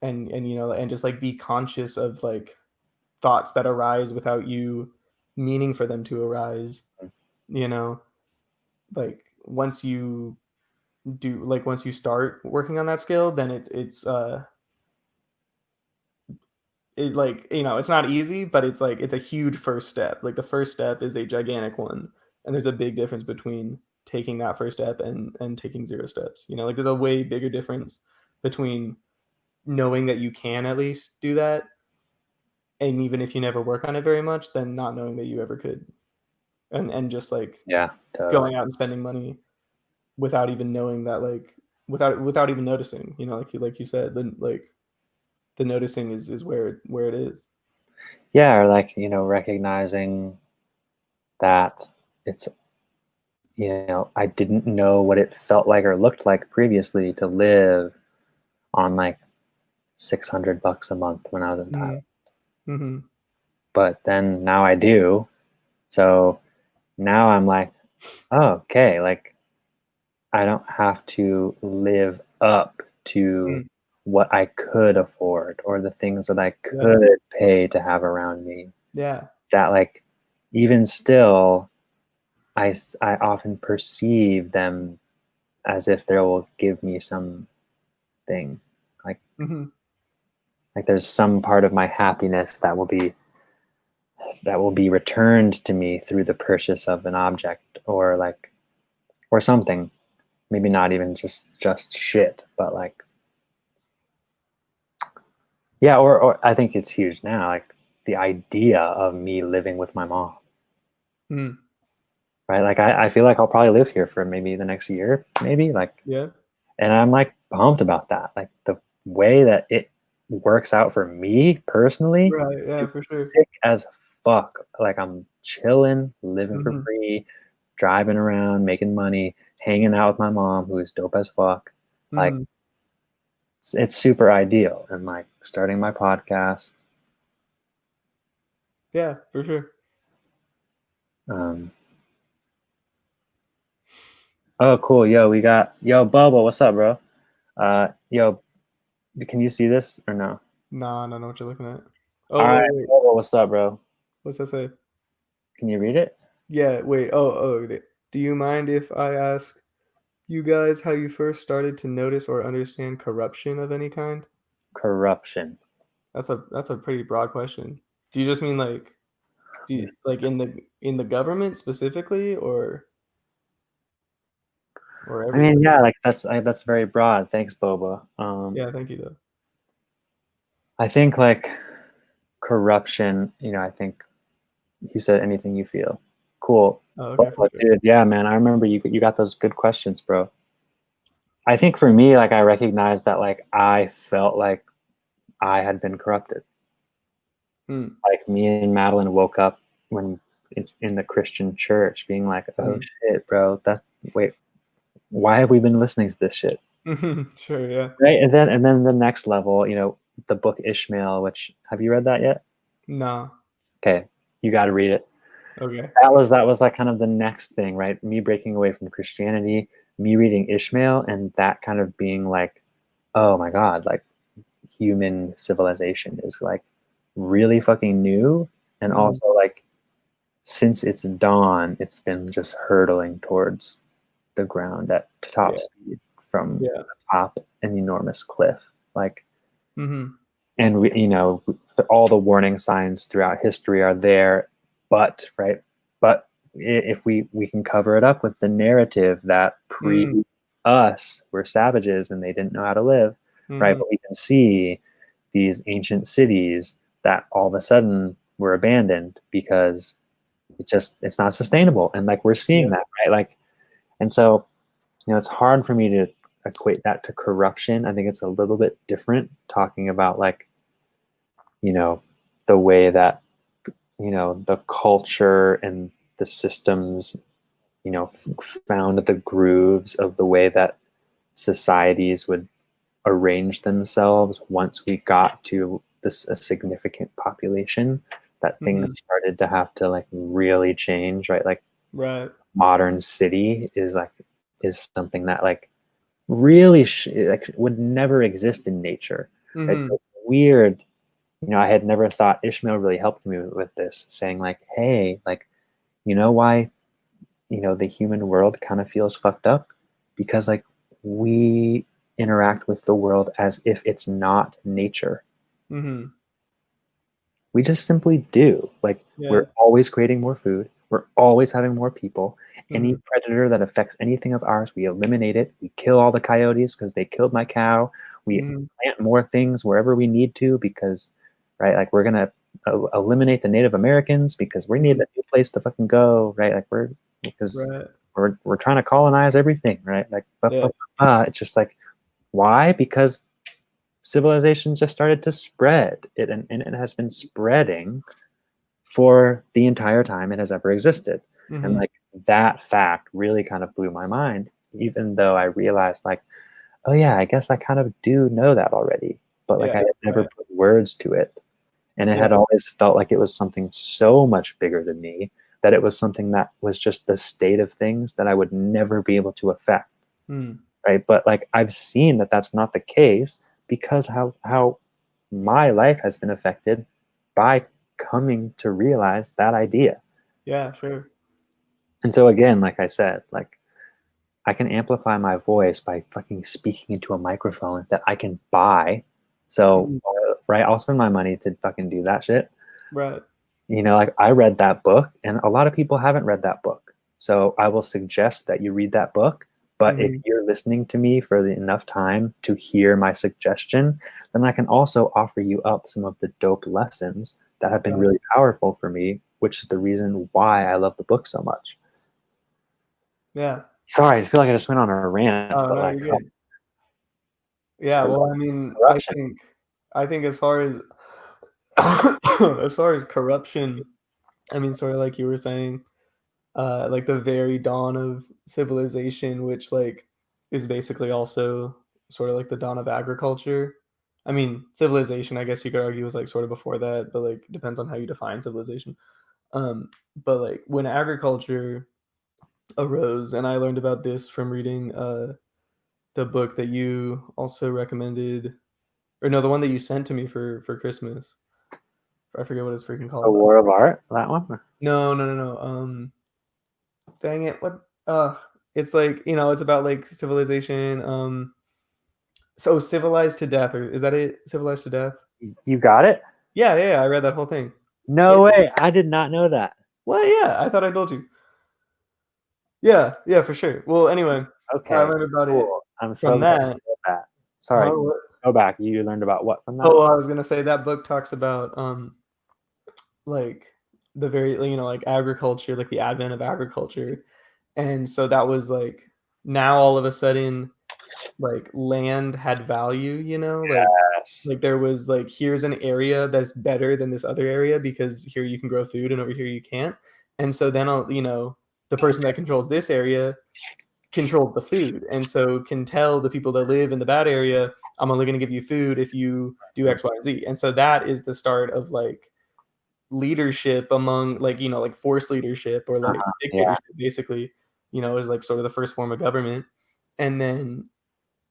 and you know, and just like be conscious of like thoughts that arise without you meaning for them to arise, you know, like once you start working on that skill, then it like, you know, it's not easy, but it's like it's a huge first step. Like the first step is a gigantic one, and there's a big difference between taking that first step and taking 0 steps. You know, like there's a way bigger difference between knowing that you can at least do that, and even if you never work on it very much, then not knowing that you ever could, and just like Yeah. Totally. going out and spending money without even knowing that, like without even noticing. You know, like you said, then like the noticing is where it is. Yeah. Or like, recognizing that it's, I didn't know what it felt like or looked like previously to live on like $600 a month when I was in Thailand. Mm-hmm. Mm-hmm. But then now I do. So now I'm like, oh, okay, like I don't have to live up to Mm. what I could afford or the things that I Yeah. could pay to have around me. Yeah. That, like, even still, I often perceive them as if they will give me something. Like, Mhm. like there's some part of my happiness that will be returned to me through the purchase of an object or like or something. Maybe not even just shit, but like yeah, or I think it's huge now, like the idea of me living with my mom, Mm. right? Like I feel like I'll probably live here for maybe the next year, maybe like, Yeah. and I'm like pumped about that. Like the way that it works out for me personally Right, yeah, is for sure. sick as fuck. Like I'm chilling, living for Mhm. free, driving around, making money, hanging out with my mom, who is dope as fuck. Like Mhm. it's super ideal. And like starting my podcast. Yeah, for sure. Um, oh, cool. Yo, Bubba, what's up, bro? Yo, can you see this or no? Nah, I don't know what you're looking at. All Oh, right, wait. Bubba, what's up, bro? What's that say? Can you read it? Yeah, wait. Do you mind if I ask you guys how you first started to notice or understand corruption of any kind? Corruption. That's a pretty broad question. Do you just mean like do you like in the government specifically or I mean, everything? yeah, like that's very broad. Thanks, Boba. Yeah, thank you though. I think like corruption. I think he said anything you feel. Cool. Oh, okay, for Well, sure. dude, yeah, man. I remember you got those good questions, bro. I think for me, like I recognized that like I felt like I had been corrupted. Mm, Like me and Madeline woke up when in the Christian church being like, oh mm. shit, bro, that wait, why have we been listening to this shit? Sure, yeah. Right. And then the next level, the book Ishmael, which have you read that yet? No. Okay, you got to read it. Okay. That was like kind of the next thing, right? Me breaking away from Christianity, me reading Ishmael, and that kind of being like, oh my god, like human civilization is like really fucking new, and Mhm. also like since its dawn, it's been just hurtling towards the ground at top Yeah, speed from yeah. the top an enormous cliff, like. Mhm. And all the warning signs throughout history are there, but right, but if we can cover it up with the narrative that pre Mm, us were savages and they didn't know how to live, right, mhm. but we can see these ancient cities that all of a sudden were abandoned because it's not sustainable, and like we're seeing Yeah. that, right, like. And so it's hard for me to equate that to corruption. I think it's a little bit different talking about like you know the way that the culture and the systems found the grooves of the way that societies would arrange themselves once we got to this a significant population, that things Mhm. started to have to like really change, right? Like Right. modern city is something that like really like would never exist in nature, right? So Mhm. it's weird. I had never thought Ishmael really helped me with this, saying like, hey, like, why, the human world kind of feels fucked up? Because like we interact with the world as if it's not nature. Mhm. We just simply do. Like we're Yeah. always creating more food. We're always having more people. Any Mhm. predator that affects anything of ours, we eliminate it. We kill all the coyotes because they killed my cow. We Mhm. plant more things wherever we need to because, right, like we're gonna eliminate the Native Americans because we need Mhm. a new place to fucking go, right? Like because Right. we're trying to colonize everything, right? Like, Yeah. it's just like why? Because civilization just started to spread it, and it has been spreading for the entire time it has ever existed. And Mhm. like that fact really kind of blew my mind, even though I realized like, oh yeah, I guess I kind of do know that already, but like Yeah. I had never Right. put words to it. And it Yeah. had always felt like it was something so much bigger than me, that it was something that was just the state of things that I would never be able to affect, Mm. right? But like I've seen that that's not the case because how my life has been affected by coming to realize that idea. Yeah, sure. And so again, like I said, like I can amplify my voice by fucking speaking into a microphone that I can buy. So Mhm. right, I'll spend my money to fucking do that shit. Right. Like I read that book, and a lot of people haven't read that book. So I will suggest that you read that book. But if Mhm. you're listening to me for enough time to hear my suggestion, then I can also offer you up some of the dope lessons that have been Right. really powerful for me, which is the reason why I love the book so much. Yeah. Sorry, I feel like I just went on a rant, Oh, but no, like you're good. Yeah, well, I mean, I corruption. think I think as far as as far as corruption, I mean, sort of like you were saying, like the very dawn of civilization, which like is basically also sort of like the dawn of agriculture. I mean, civilization, I guess you could argue was like sort of before that, but like depends on how you define civilization. Um, but like when agriculture arose, and I learned about this from reading the book that you also recommended, or no, the one that you sent to me for Christmas. I forget what it's freaking A called. War of Art, that one? No, no, no, no. Dang it! What? It's like it's about like civilization. So civilized to death, or is that it? Civilized to death. You got it? Yeah, yeah, yeah, I read that whole thing. No way. I did not know that. Well, yeah, I thought I told you. Yeah, yeah, for sure. Well, anyway, I Okay, learned about it cool. I'm so from glad you that. did that. Huh? Sorry, What? go back. You learned about what from that? Oh, I was gonna say that book talks about like the very, like agriculture, like the advent of agriculture. And so that was like, now all of a sudden, like land had value, Yes. like there was like, here's an area that's better than this other area because here you can grow food and over here you can't. And so then the person that controls this area controls the food, and so can tell the people that live in the bad area, I'm only going to give you food if you do X, Y, and Z. And so that is the start of like leadership among, like, like forced leadership, or like Yeah. dictatorship, basically, is like sort of the first form of government. And then,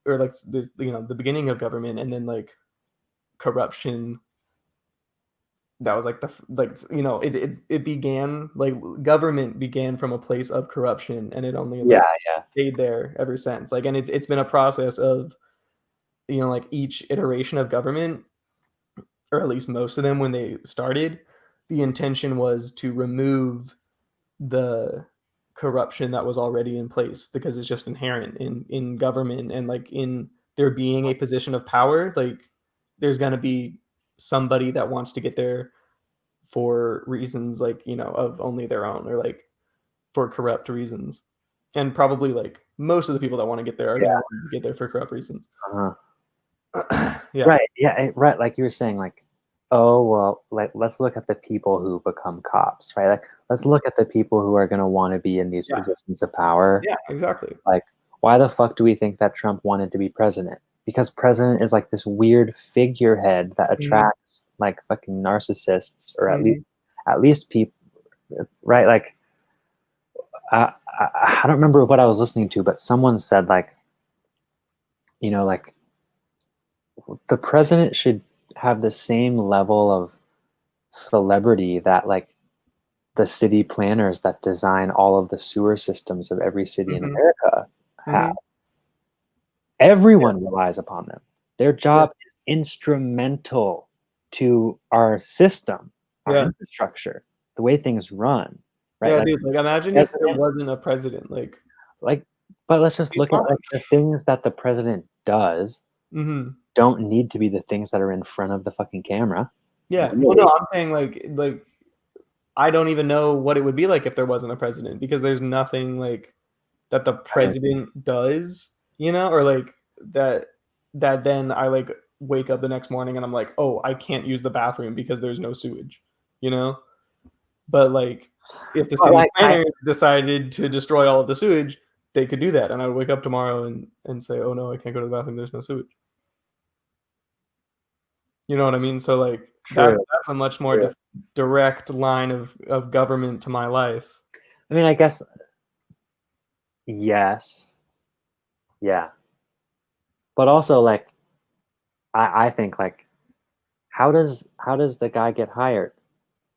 or like this, the beginning of government, and then like corruption. That was like it began, like government began from a place of corruption, and it only Yeah. like Yeah. stayed there ever since. Like, and it's been a process of, like each iteration of government, or at least most of them, when they started, the intention was to remove the corruption that was already in place, because it's just inherent in government, and like in there being a position of power. Like, there's going to be somebody that wants to get there for reasons, like, of only their own, or like for corrupt reasons. And probably like most of the people that want to get there are going to Yeah. want to get there for corrupt reasons. Uh-huh. Yeah. Right. Yeah. Right. Like you were saying, like, oh, well, like, let's look at the people who become cops, right? Like, let's look at the people who are going to want to be in these Yeah. positions of power. Yeah, exactly. Like, why the fuck do we think that Trump wanted to be president? Because president is like this weird figurehead that Mhm. attracts like fucking narcissists, or Mhm. at least people, right? Like, I don't remember what I was listening to, but someone said like, like the president should have the same level of celebrity that like the city planners that design all of the sewer systems of every city in Mhm. America have. Mhm. Yeah. Everyone relies upon them. Their Yeah. job is instrumental to our system, our Yeah. infrastructure, the way things run, right? Yeah, dude, like imagine if there President, wasn't a president, like like, but let's just be look at fine. like the things that the president does Mhm. don't need to be the things that are in front of the fucking camera, Yeah. Well, no, really. I'm saying like I don't even know what it would be like if there wasn't a president, because there's nothing like that the Right. president does, or like that then I like wake up the next morning and I'm like, "Oh, I can't use the bathroom because there's no sewage," you know? But like if the But city like planner decided to destroy all of the sewage, they could do that, and I would wake up tomorrow and say, "Oh no, I can't go to the bathroom. There's no sewage." You know what I mean? So like true, that's a much more true. direct line of government to my life. I mean, I guess yes, yeah, but also like I think like how does the guy get hired?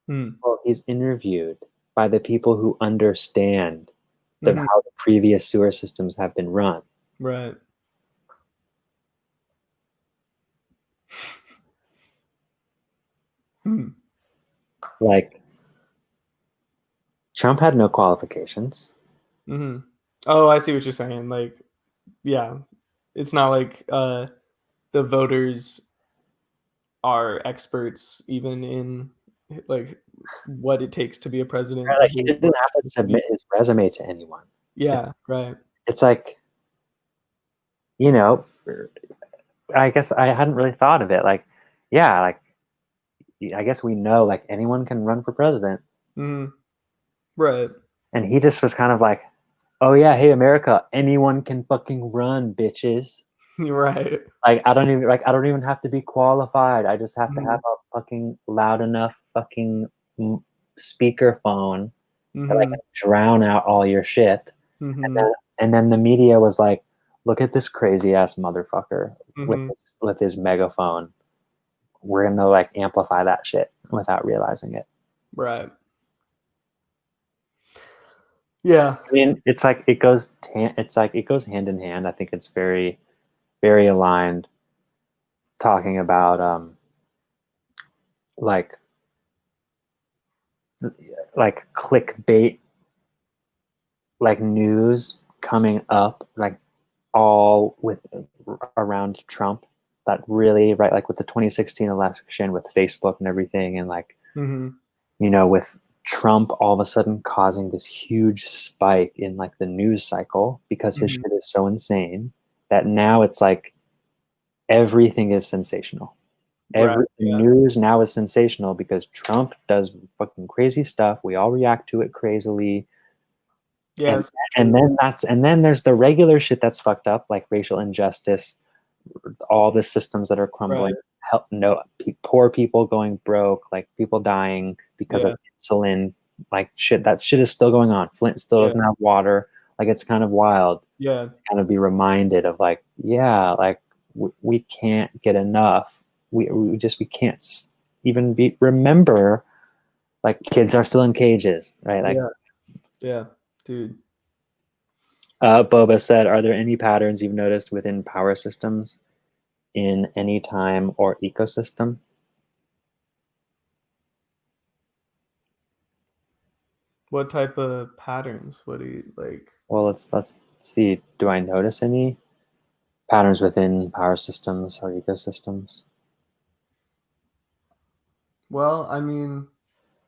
Hmm. Well, he's interviewed by the people who understand Mhm. how the previous sewer systems have been run. Right. Hmm. Like Trump had no qualifications. Mhm. Oh, I see what you're saying. Like, yeah, it's not like the voters are experts even in like what it takes to be a president, Right? or Like he who what didn't have it to takes to be. submit his resume to anyone. It's, Yeah, right. it's like, you know, I guess I hadn't really thought of it. Like, yeah, like I guess we know like anyone can run for president. Mhm. Right. And he just was kind of like, oh yeah, hey America, anyone can fucking run, bitches. You're right. Like I don't even have to be qualified. I just have to have Mhm. a fucking loud enough fucking speaker phone that I can Mhm. drown out all your shit. And Mhm. then the media was like, look at this crazy ass motherfucker Mhm. with his megaphone. We're gonna like amplify that shit without realizing it. Right. Yeah. I mean, it's like it goes hand in hand. I think it's very very aligned talking about like like clickbait like news coming up like all with around Trump that really right like with the 2016 election with Facebook and everything and like Mhm. with Trump all of a sudden causing this huge spike in like the news cycle because his Mhm. shit is so insane that now it's like everything is sensational. Right. Every Yeah. news now is sensational because Trump does fucking crazy stuff. We all react to it crazily. Yeah. And So true. and then there's the regular shit that's fucked up, like racial injustice, all the systems that are crumbling, Right. help no poor people going broke, like people dying because of Yeah. insulin, like shit. That shit is still going on. Flint still Yeah. doesn't have water. Like it's kind of wild. Yeah. Kind of be reminded of like, yeah, like we can't get enough. We can't even be remember. Like kids are still in cages, right? Like Yeah. Yeah. Dude. Boba said, are there any patterns you've noticed within power systems in any time or ecosystem? What type of patterns? What do you like? Well, let's see. Do I notice any patterns within power systems or ecosystems? Well, I mean,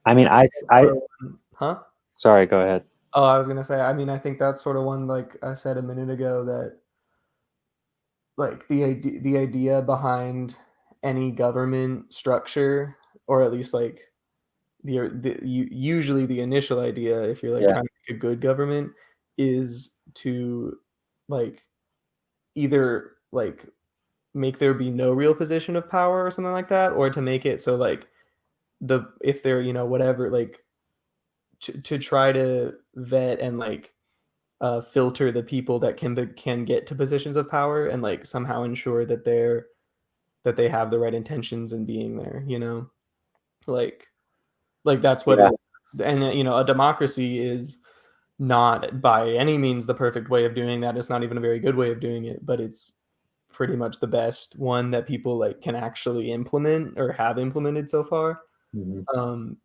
I mean, I think that's sort of one, huh? sorry, go ahead. Oh, I was gonna say, I mean, I think that's sort of one, like I said a minute ago, that like the idea behind any government structure, or at least like usually the initial idea, if you're like Yeah, trying to make a good government, is to like either like make there be no real position of power or something like that, or to make it so like the if they're whatever, like to try to vet and like filter the people that can get to positions of power, and like somehow ensure that they have the right intentions in being there, like that's what yeah, it. And a democracy is not by any means the perfect way of doing that. It's not even a very good way of doing it, but it's pretty much the best one that people like can actually implement or have implemented so far. hmm Um,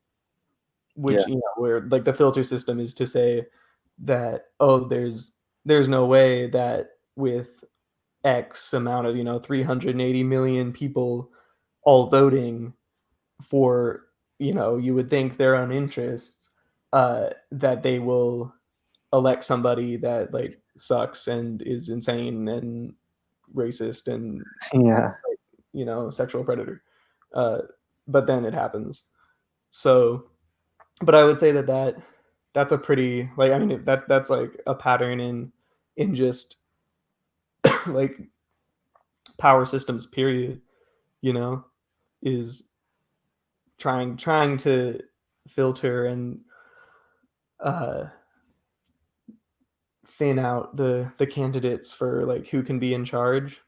yeah, which where like the filter system is to say that, oh, there's no way that with X amount of 380 million people all voting for you would think their own interests, that they will elect somebody that like sucks and is insane and racist and yeah, sexual predator. Uh, but then it happens. So, but I would say that's a pretty, like, I mean, that's like a pattern in just like power systems. Period. You know, is trying to filter and uh, thin out the candidates for like who can be in charge.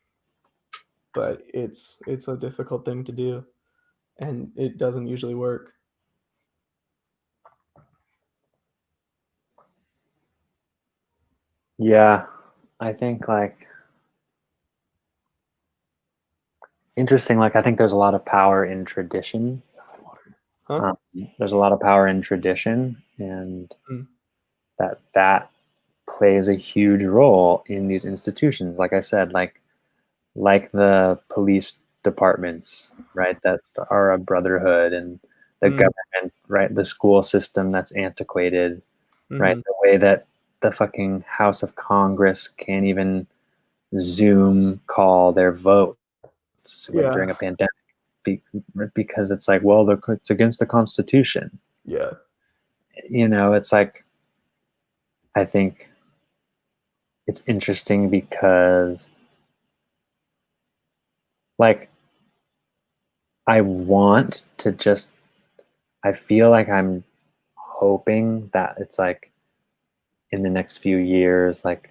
But it's a difficult thing to do, and it doesn't usually work. yeah. I think like interesting. Like I think there's a lot of power in tradition. Huh? Um, there's a lot of power in tradition, and Mm, that plays a huge role in these institutions. Like I said, like the police departments, right, that are a brotherhood, and the mm, government, right, the school system that's antiquated, right, mhm. the way that the fucking House of Congress can't even Zoom call their votes when Yeah, during a pandemic be, because it's like, well, it's against the Constitution. yeah. It's like I think it's interesting because like I want to just I feel like I'm hoping that it's like in the next few years, like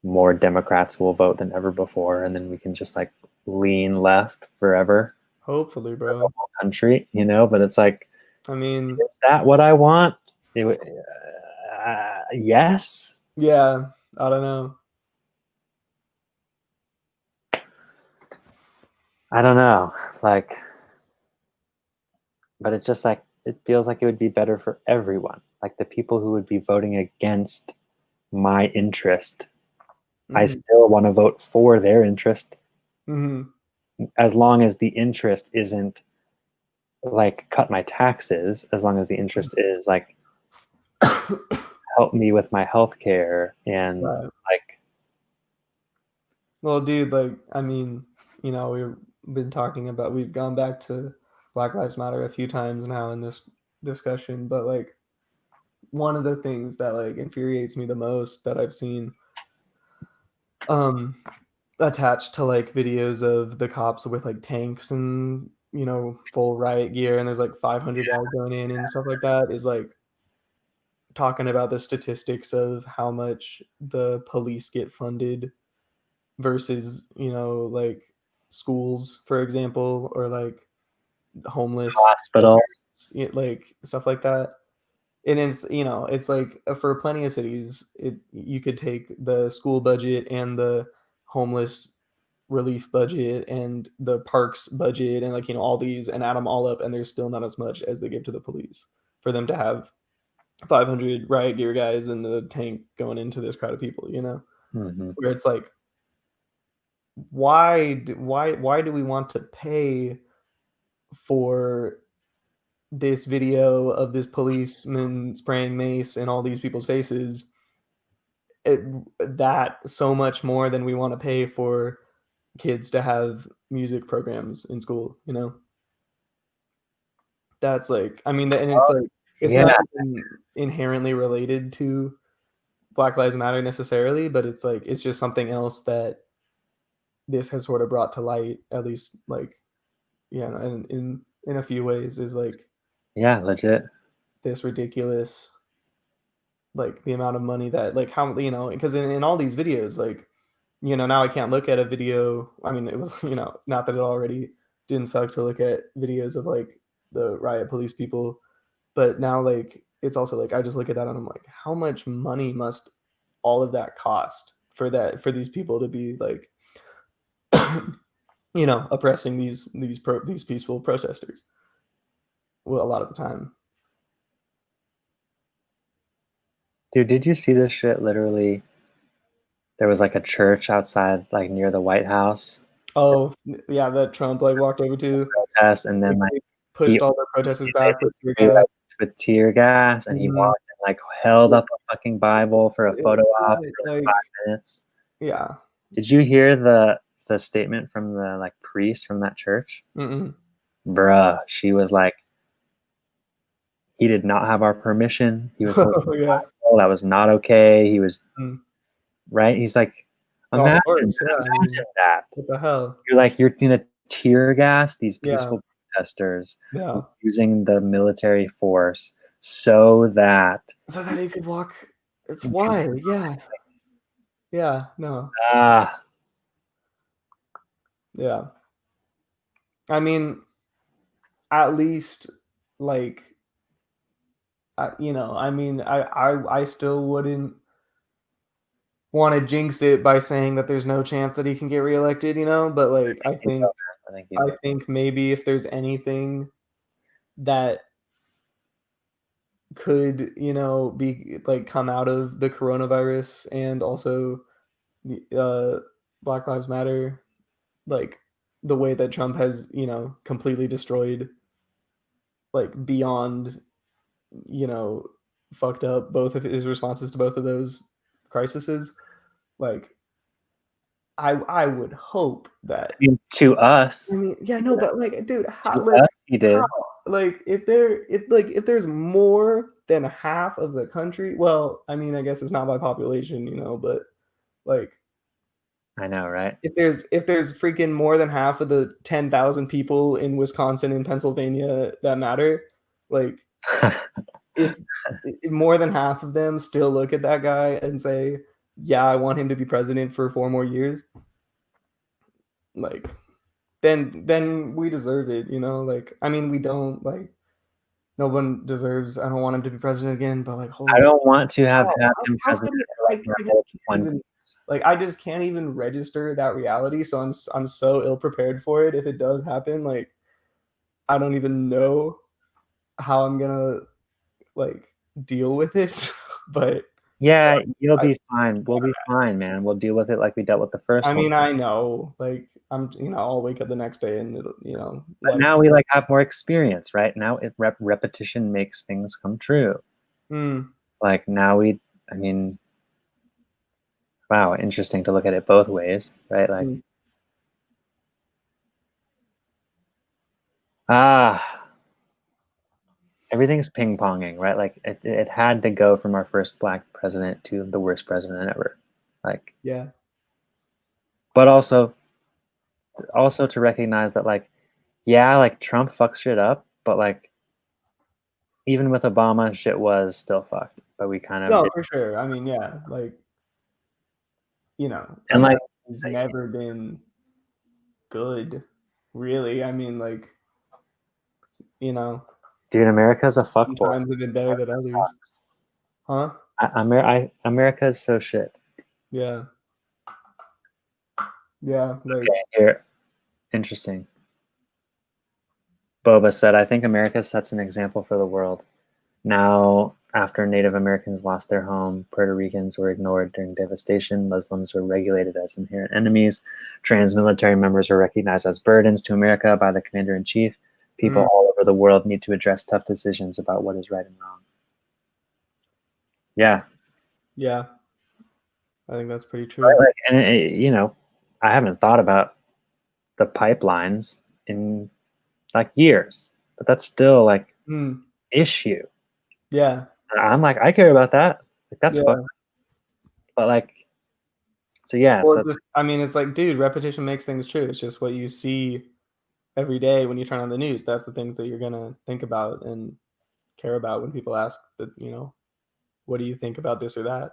more Democrats will vote than ever before, and then we can just like lean left forever Hopefully, for the bro. whole country, But it's like, I mean, is that what I want? Yes. yeah, I don't know. I don't know. Like, but it's just like it feels like it would be better for everyone. Like the people who would be voting against my interest, I Mhm, still want to vote for their interest mhm. as long as the interest isn't like cut my taxes as long as the interest is like help me with my health care and Right. like Well, dude, like, I mean, we've been talking about, we've gone back to Black Lives Matter a few times now in this discussion, but like, one of the things that like infuriates me the most that I've seen um attached to like videos of the cops with like tanks and full riot gear, and there's like 500 guys going in and stuff like that, is like talking about the statistics of how much the police get funded versus like schools, for example, or like homeless hospital. shelters, like stuff like that. And it's like for plenty of cities, you could take the school budget and the homeless relief budget and the parks budget and like all these, and add them all up, and there's still not as much as they give to the police for them to have 500 riot gear guys in the tank going into this crowd of people, Mm-hmm. where it's like, why do we want to pay for this video of this policeman spraying mace in all these people's faces, it, that so much more than we want to pay for kids to have music programs in school, that's like, I mean, and it's like, it's Yeah, not even inherently related to Black Lives Matter necessarily, but it's like, it's just something else that this has sort of brought to light, at least like, and in a few ways, is like yeah, legit. this ridiculous, like the amount of money that, like, how, because in all these videos, like, now I can't look at a video. I mean, it was, not that it already didn't suck to look at videos of like the riot police people, but now like it's also like I just look at that and I'm like, how much money must all of that cost for these people to be like, oppressing these peaceful protesters, well, a lot of the time. Dude, did you see this shit? Literally, there was like a church outside, like near the White House Oh yeah, that Trump like walked over to, protest, and then like they he pushed all the protesters they back with tear basically gas. like with tear gas, and he Mhm. walked and like held up a fucking Bible for a photo op for like Like, 5 minutes. yeah. Did you hear the statement from the like priest from that church? Mm-mm. Bruh, she was like, he did not have our permission. He was holding Oh, the yeah. Bible. That was not okay. He was Mm. right. He's like, Of imagine course, that. yeah, I mean, Imagine that. what the hell? You're like, you're gonna tear gas these Yeah, peaceful protesters yeah. using the military force so that So that he could walk, it's you can, why, yeah. Yeah, no. ah, Yeah. I mean, at least, like, I mean, I still wouldn't wanna jinx it by saying that there's no chance that he can get reelected, but, like, I you think know, I think you will. maybe if there's anything that could, be like come out of the coronavirus and also the Black Lives Matter, like the way that Trump has, completely destroyed, like beyond, you know, fucked up both of his responses to both of those crises. Like I would hope that, I mean, I mean, yeah, no, but like, dude, to us, he how? did. Like, if there's more than half of the country, well, I mean, I guess it's not by population, but like, I know, right? if there's freaking more than half of the 10,000 people in Wisconsin and Pennsylvania that matter, like, if more than half of them still look at that guy and say, "Yeah, I want him to be president for 4 more years," like, then we deserve it, like, I mean, we don't, like, no one deserves, I don't want him to be president again, but, like, I holy shit, don't want to have had him how president could he, for like my I just whole can't even, 20s. like, I just can't even register that reality, so I'm so ill prepared for it if it does happen, like, I don't even know how I'm gonna, like, deal with it, but Yeah, you'll I be fine. We'll be fine, man. We'll deal with it like we dealt with the I first one. mean, I know, like, I'll wake up the next day and it'll, But life. now we like have more experience, right? Now repetition makes things come true. Mm, Like now I mean, wow, interesting to look at it both ways, right? Like, mm, ah, everything's ping ponging, right? Like it had to go from our first black president to the worst president ever. Like, yeah. but also to recognize that like, yeah, like Trump fucks shit up, but like even with Obama, shit was still fucked. But we kind of No, did, for sure. I mean, yeah, like, and like, America's never been good, really. I mean, like, you know, dude, America's a some fuckboy. times have been better than America others. sucks. Huh? America is so shit. Yeah. Yeah, like, Okay, here, interesting. Boba said, I think America sets an example for the world. Now, after Native Americans lost their home, Puerto Ricans were ignored during devastation, Muslims were regulated as inherent enemies, trans military members were recognized as burdens to America by the commander in chief. People mm, all over the world need to address tough decisions about what is right and wrong. Yeah, yeah, I think that's pretty right. true. Like, and I haven't thought about the pipelines in like years, but that's still like Mm, issue. yeah, I'm like, I care about that. Like that's fun. yeah. But like, so yeah, Or so just, I mean, it's like, dude, repetition makes things true. It's just what you see every day when you turn on the news. That's the things that you're gonna think about and care about when people ask that, what do you think about this or that?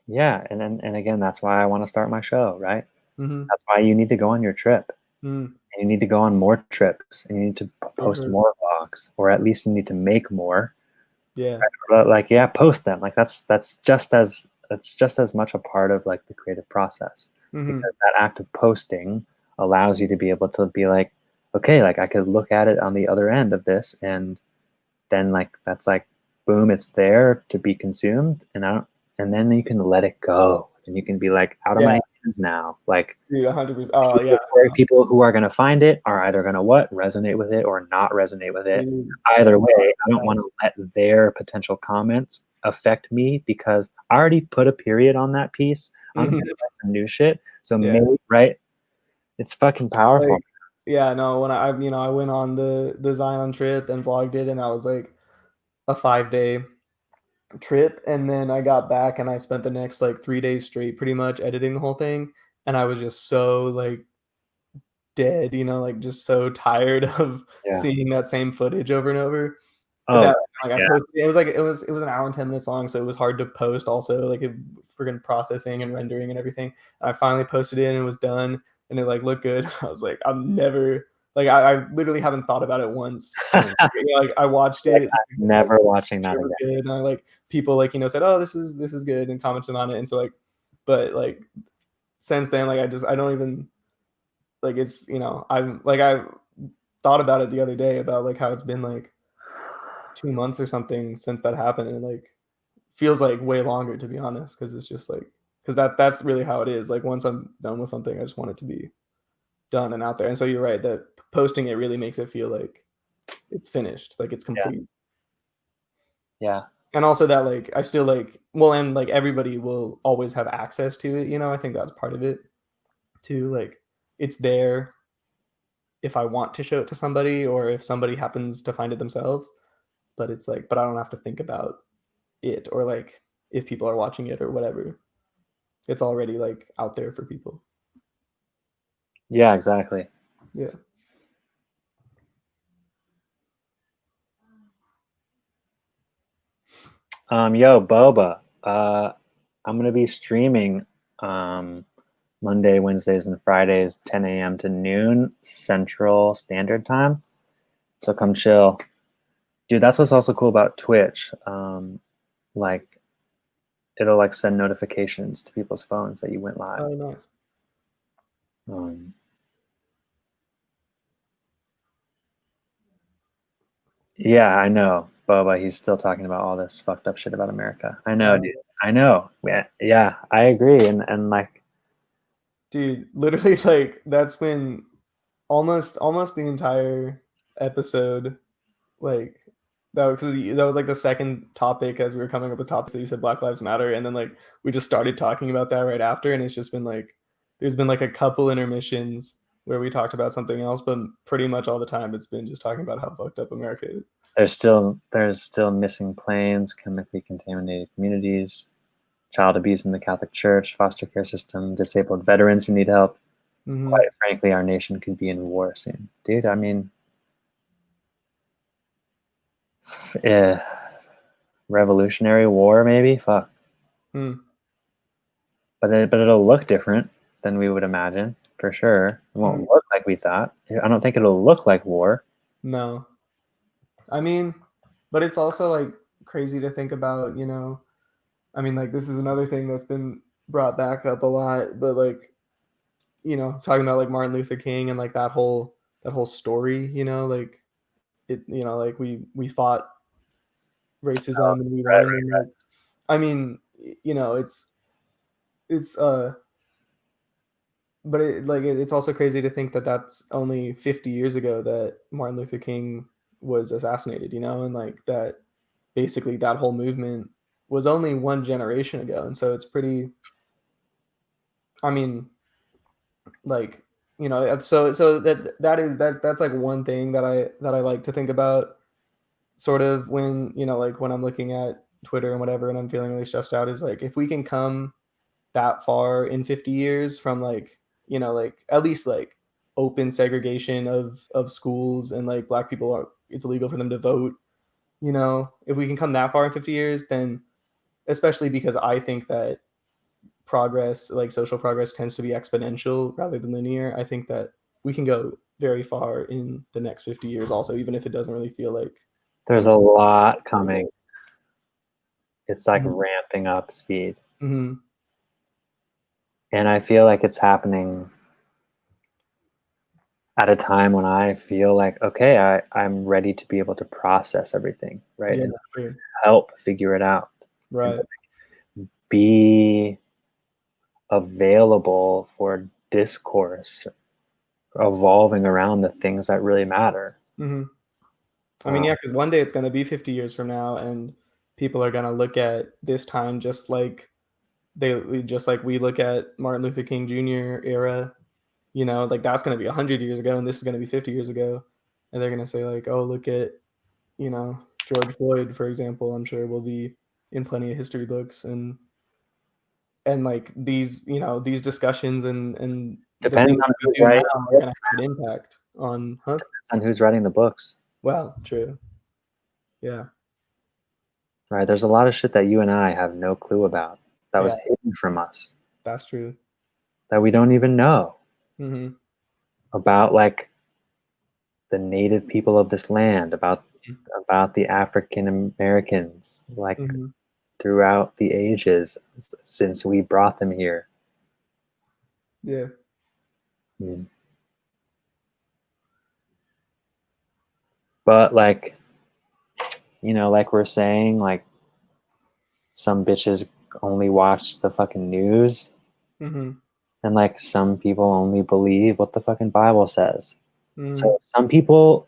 yeah, and again, that's why I want to start my show, right? Mhm. That's why you need to go on your trip. Mm, And you need to go on more trips, and you need to for post sure. more vlogs, or at least you need to make more. Yeah. But like, yeah, post them. Like that's just as much a part of like the creative process, Mhm. because that act of posting allows you to be able to be like, okay, like I could look at it on the other end of this, and then like that's like boom, it's there to be consumed, and then you can let it go, and you can be like out of Yeah, my hands now. Like dude, 100%. Oh, yeah. people who are going to find it are either going to what resonate with it or not resonate with it. Dude. Either way, I don't want to let their potential comments affect me because I already put a period on that piece. I'm going Mhm. to write some new shit. So Yeah. maybe, right? It's fucking powerful. Like, yeah, no, when I went on the Zion trip and vlogged it, and that was, like, a 5-day trip, and then I got back, and I spent the next, like, 3 days straight pretty much editing the whole thing, and I was just so, like, dead, like, just so tired of Yeah. seeing that same footage over and over. Oh, That like, I yeah. posted it was like it was an hour and 10 minutes long, so it was hard to post also, like, it friggin' processing and rendering and everything. I finally posted it and it was done, and it, like, looked good. I was like, "I'm never" like, I literally haven't thought about it once since. Like, I watched Like, it, I'm never watching sure that it was again. good, and people, like, said, "Oh, this is good," and commented on it, and so, like but, like, since then, like, I don't even like, it's I thought about it the other day about, like, how it's been, like, 2 months or something since that happened, and, like, feels like way longer, to be honest, because it's just like because that's really how it is. Like, once I'm done with something, I just want it to be done and out there. And so you're right that posting it really makes it feel like it's finished, like it's Yeah. complete. Yeah. And also that, like, I still like well, and like everybody will always have access to it. I think that's part of it too. Like, it's there if I want to show it to somebody or if somebody happens to find it themselves. But it's like, but I don't have to think about it or like if people are watching it or whatever. It's already like out there for people. Yeah, exactly. Yeah. Yo, Boba, I'm gonna be streaming um, Monday, Wednesdays, and Fridays, 10 a.m. to noon Central Standard Time. So come chill, dude. That's what's also cool about Twitch. Like it'll like send notifications to people's phones that you went live. Oh, nice. Um, yeah, I know. Boba, he's still talking about all this fucked up shit about America. I know, Oh, dude. I know. Yeah, I agree. And like, dude, literally, like that's when almost the entire episode, like that was like the second topic as we were coming up with topics that you said Black Lives Matter, and then like we just started talking about that right after, and it's just been like there's been like a couple intermissions where we talked about something else, but pretty much all the time it's been just talking about how fucked up America is. there's still missing planes, chemically contaminated communities, child abuse in the Catholic Church, foster care system, disabled veterans who need help. Mm-hmm. Quite frankly, our nation could be in war soon, dude. I mean, eh, revolutionary war, maybe. Fuck, Hmm. but it'll look different than we would imagine for sure. It won't Hmm. look like we thought. I don't think it'll look like war. No, I mean, but it's also like crazy to think about, I mean, like this is another thing that's been brought back up a lot, but like, talking about like Martin Luther King and like that whole story, like it, like we fought Oh, racism and we right, won, and like, I mean, it's but it's also crazy to think that that's only 50 years ago that Martin Luther King was assassinated, and like that basically that whole movement was only one generation ago, and so it's pretty. I mean, like so that's like one thing that I like to think about, sort of when like when I'm looking at Twitter and whatever, and I'm feeling really stressed out, is like if we can come that far in 50 years from like like at least like open segregation of schools, and like black people are it's illegal for them to vote, if we can come that far in 50 years, then especially because I think that progress, like social progress, tends to be exponential rather than linear. I think that we can go very far in the next 50 years also, even if it doesn't really feel like there's we're a lot very coming. good. It's like Mhm. ramping up speed, Mhm. and I feel like it's happening at a time when I feel like, okay, I'm ready to be able to process everything, right? Yeah, And sure. help figure it out and Right. be available for discourse evolving around the things that really matter. Mhm. I mean, Um, yeah, because one day it's gonna be 50 years from now, and people are gonna look at this time just like we look at Martin Luther King Jr. era, like that's gonna be 100 years ago, and this is gonna be 50 years ago, and they're gonna say like, "Oh, look at, George Floyd," for example. I'm sure will be in plenty of history books, and like these discussions and the depends things on that we who's do now writing are the gonna books. have an impact on, huh? Depends on who's writing the books, Well, true. Yeah. right? There's a lot of shit that you and I have no clue about that Yeah, was hidden from us that's true. that we don't even know Mhm. about, like the native people of this land, about the African Americans, like Mhm. throughout the ages since we brought them here. Yeah. Mm. But like, like we're saying, like some bitches only watch the fucking news, Mhm. and like some people only believe what the fucking Bible says. Mhm. So some people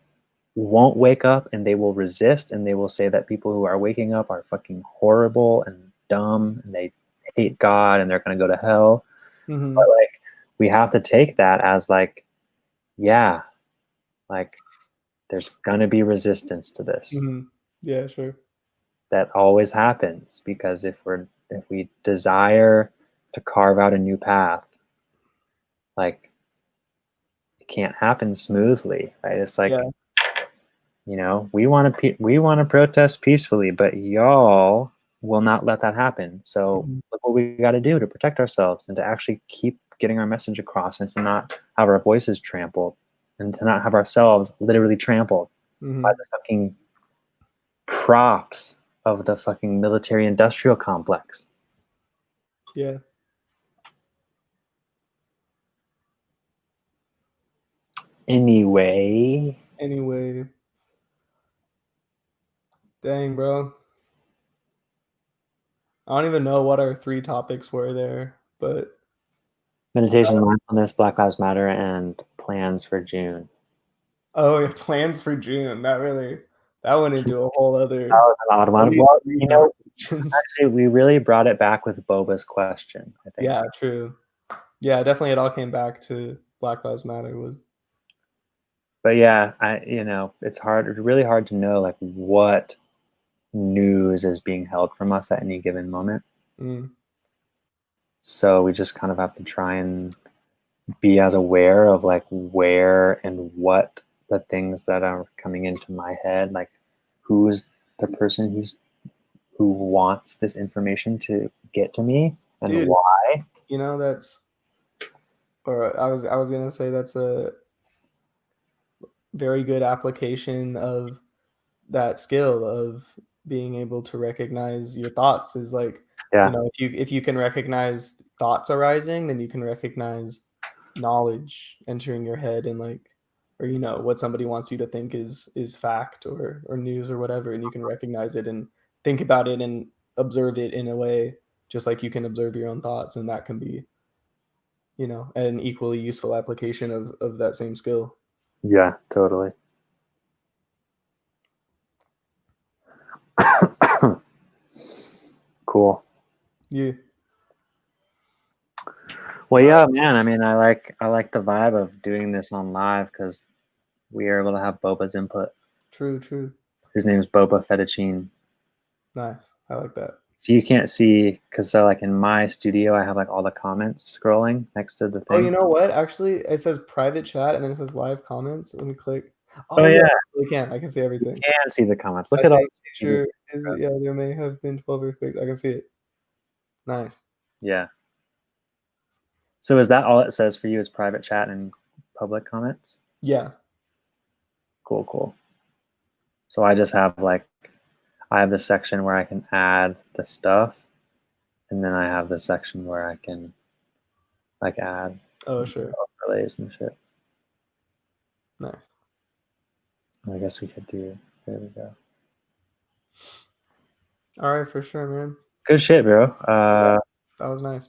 won't wake up and they will resist and they will say that people who are waking up are fucking horrible and dumb and they hate God and they're going to go to hell. But Mhm. like we have to take that as like, yeah, like there's going to be resistance to this. Mhm. Yeah, sure. That always happens because if we desire to carve out a new path, like it can't happen smoothly, right? It's like, Yeah. we want to protest peacefully, but y'all will not let that happen. So Mhm. look what we got to do to protect ourselves and to actually keep getting our message across and to not have our voices trampled and to not have ourselves literally trampled by Mhm. the fucking props of the fucking military industrial complex. Yeah. Anyway, Anyway, Dang, bro. I don't even know what our 3 topics were there, but Meditation, mindfulness, Black Lives Matter, and plans for June. oh, yeah, plans for June. That went into a whole That other was an odd one. three Well, three you know, conversations. actually, we really brought it back with Boba's question, I think. Yeah, true. Yeah, definitely it all came back to Black Lives Matter was But yeah, it's really hard to know like what news is being held from us at any given moment. mm, So we just kind of have to try and be as aware of like where and what the things that are coming into my head, like who's the person who wants this information to get to me and dude, why. that's or I was gonna say that's a very good application of that skill of being able to recognize your thoughts is like, Yeah, if you can recognize thoughts arising, then you can recognize knowledge entering your head and like or what somebody wants you to think is fact or news or whatever, and you can recognize it and think about it and observe it in a way just like you can observe your own thoughts, and that can be, an equally useful application of that same skill. yeah, totally. Cool. Yeah, Well, all yeah, right. man. I mean, I like the vibe of doing this on live because we are able to have Boba's input. True. His name is Boba Fettuccine. Nice. I like that. So you can't see because like in my studio, I have like all the comments scrolling next to the Oh, you thing. know what? Actually, it says private chat and then it says live comments. Let me click. Oh Oh, yeah, yeah, we can. I can see you everything. can see the comments. Look at all Sunday the changes. teacher is, yeah, there may have been 12 earthquakes. I can see it. Nice. Yeah. So is that all it says for you is private chat and public comments? Yeah. Cool, cool. So I just have like I have the section where I can add the stuff, and then I have the section where I can like add Oh, sure. overlays and shit. Nice. I guess we could do. There we go. All right, for sure, man. Good shit, bro. Yeah, that was nice.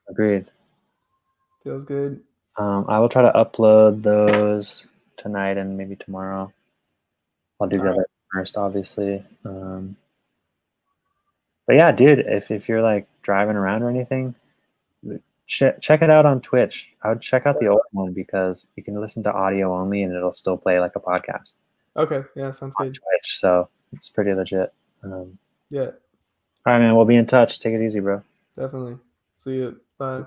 Agreed. Feels good. I will try to upload those tonight and maybe tomorrow. I'll do All the right. other first, obviously. But yeah, dude, if you're like driving around or anything, check it out on Twitch. I would check out the old one because you can listen to audio only and it'll still play like a podcast Okay. Yeah, sounds on good. Twitch. So it's pretty legit. Yeah, All right, man. We'll be in touch. Take it easy, bro. definitely. See you. Bye.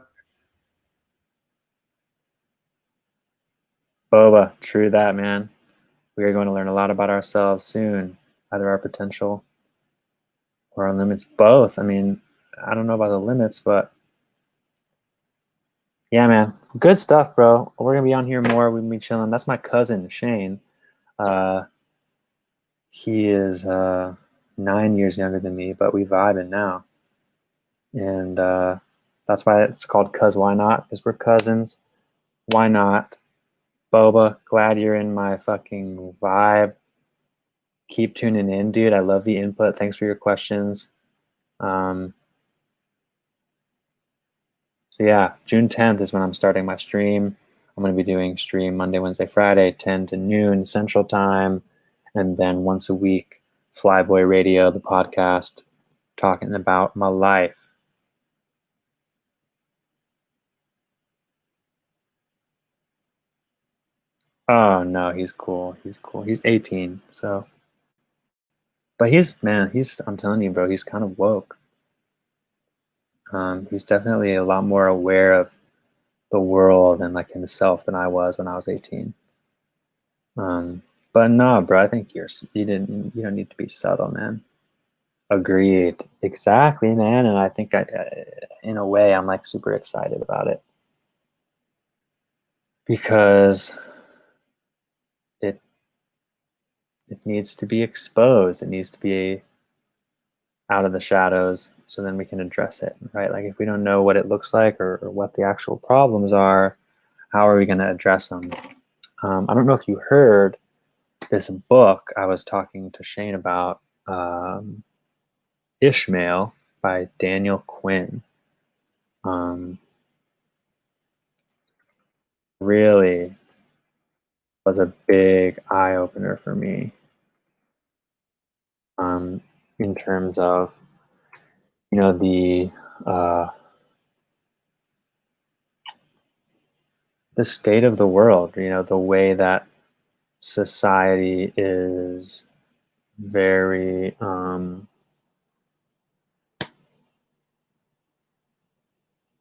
Boba, true that, man. We are going to learn a lot about ourselves soon, either our potential or our limits. Both. I mean, I don't know about the limits, but yeah, man. Good stuff, bro. We're gonna be on here more. We'll be chilling. That's my cousin Shane. Uh, he is 9 years younger than me, but we vibing now, and that's why it's called "Cuz Why Not?" Because we're cousins. Why not? Boba, glad you're in my fucking vibe. Keep tuning in, dude. I love the input. Thanks for your questions. Um, so yeah, June 10th is when I'm starting my stream. I'm going to be doing stream Monday, Wednesday, Friday, 10 to noon Central Time, and then once a week, Flyboy Radio, the podcast, talking about my life. Oh no, he's cool. He's cool. He's 18, so. But I'm telling you, bro, he's kind of woke. He's definitely a lot more aware of the world and like himself than I was when I was 18. Um, but no, bro, I think you don't need to be subtle, man. Agreed. Exactly, man. And I think in a way, I'm like super excited about it because it it needs to be exposed. It needs to be out of the shadows, so then we can address it, right? Like if we don't know what it looks like or what the actual problems are, how are we going to address them? I don't know if you heard, this book I was talking to Shane about, Ishmael by Daniel Quinn. Really was a big eye opener for me, in terms of, uh, the state of the world, the way that society is very,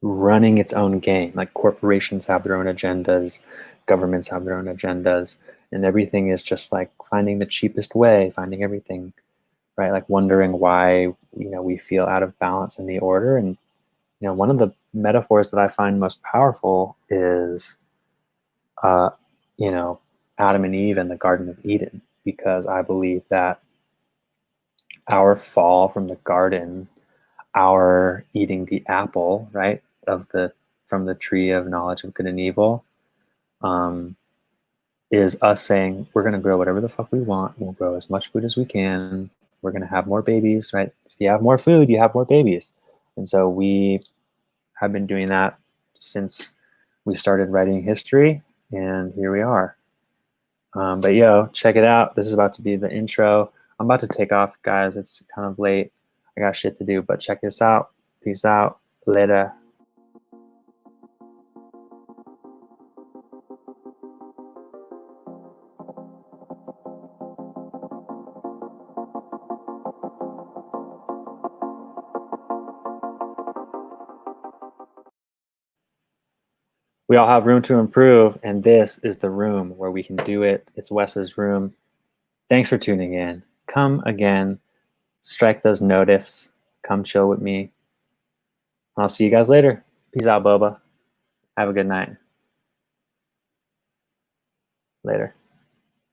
running its own game. Like corporations have their own agendas, governments have their own agendas, and everything is just like finding the cheapest way, finding everything, right? Like wondering why, we feel out of balance in the order. And, one of the metaphors that I find most powerful is, uh, you know, Adam and Eve in the Garden of Eden, because I believe that our fall from the garden, our eating the apple, right, of the from the tree of knowledge of good and evil, um, is us saying we're going to grow whatever the fuck we want. We'll grow as much food as we can. We're going to have more babies, right? If you have more food, you have more babies. And so we have been doing that since we started writing history, and here we are. But check it out. This is about to be the intro. I'm about to take off, guys. It's kind of late. I got shit to do, but check this out. Peace out. Later. We all have room to improve, and this is the room where we can do it. It's Wes's room. Thanks for tuning in. Come again. Strike those notifs. Come chill with me. I'll see you guys later. Peace out, Boba. Have a good night. Later.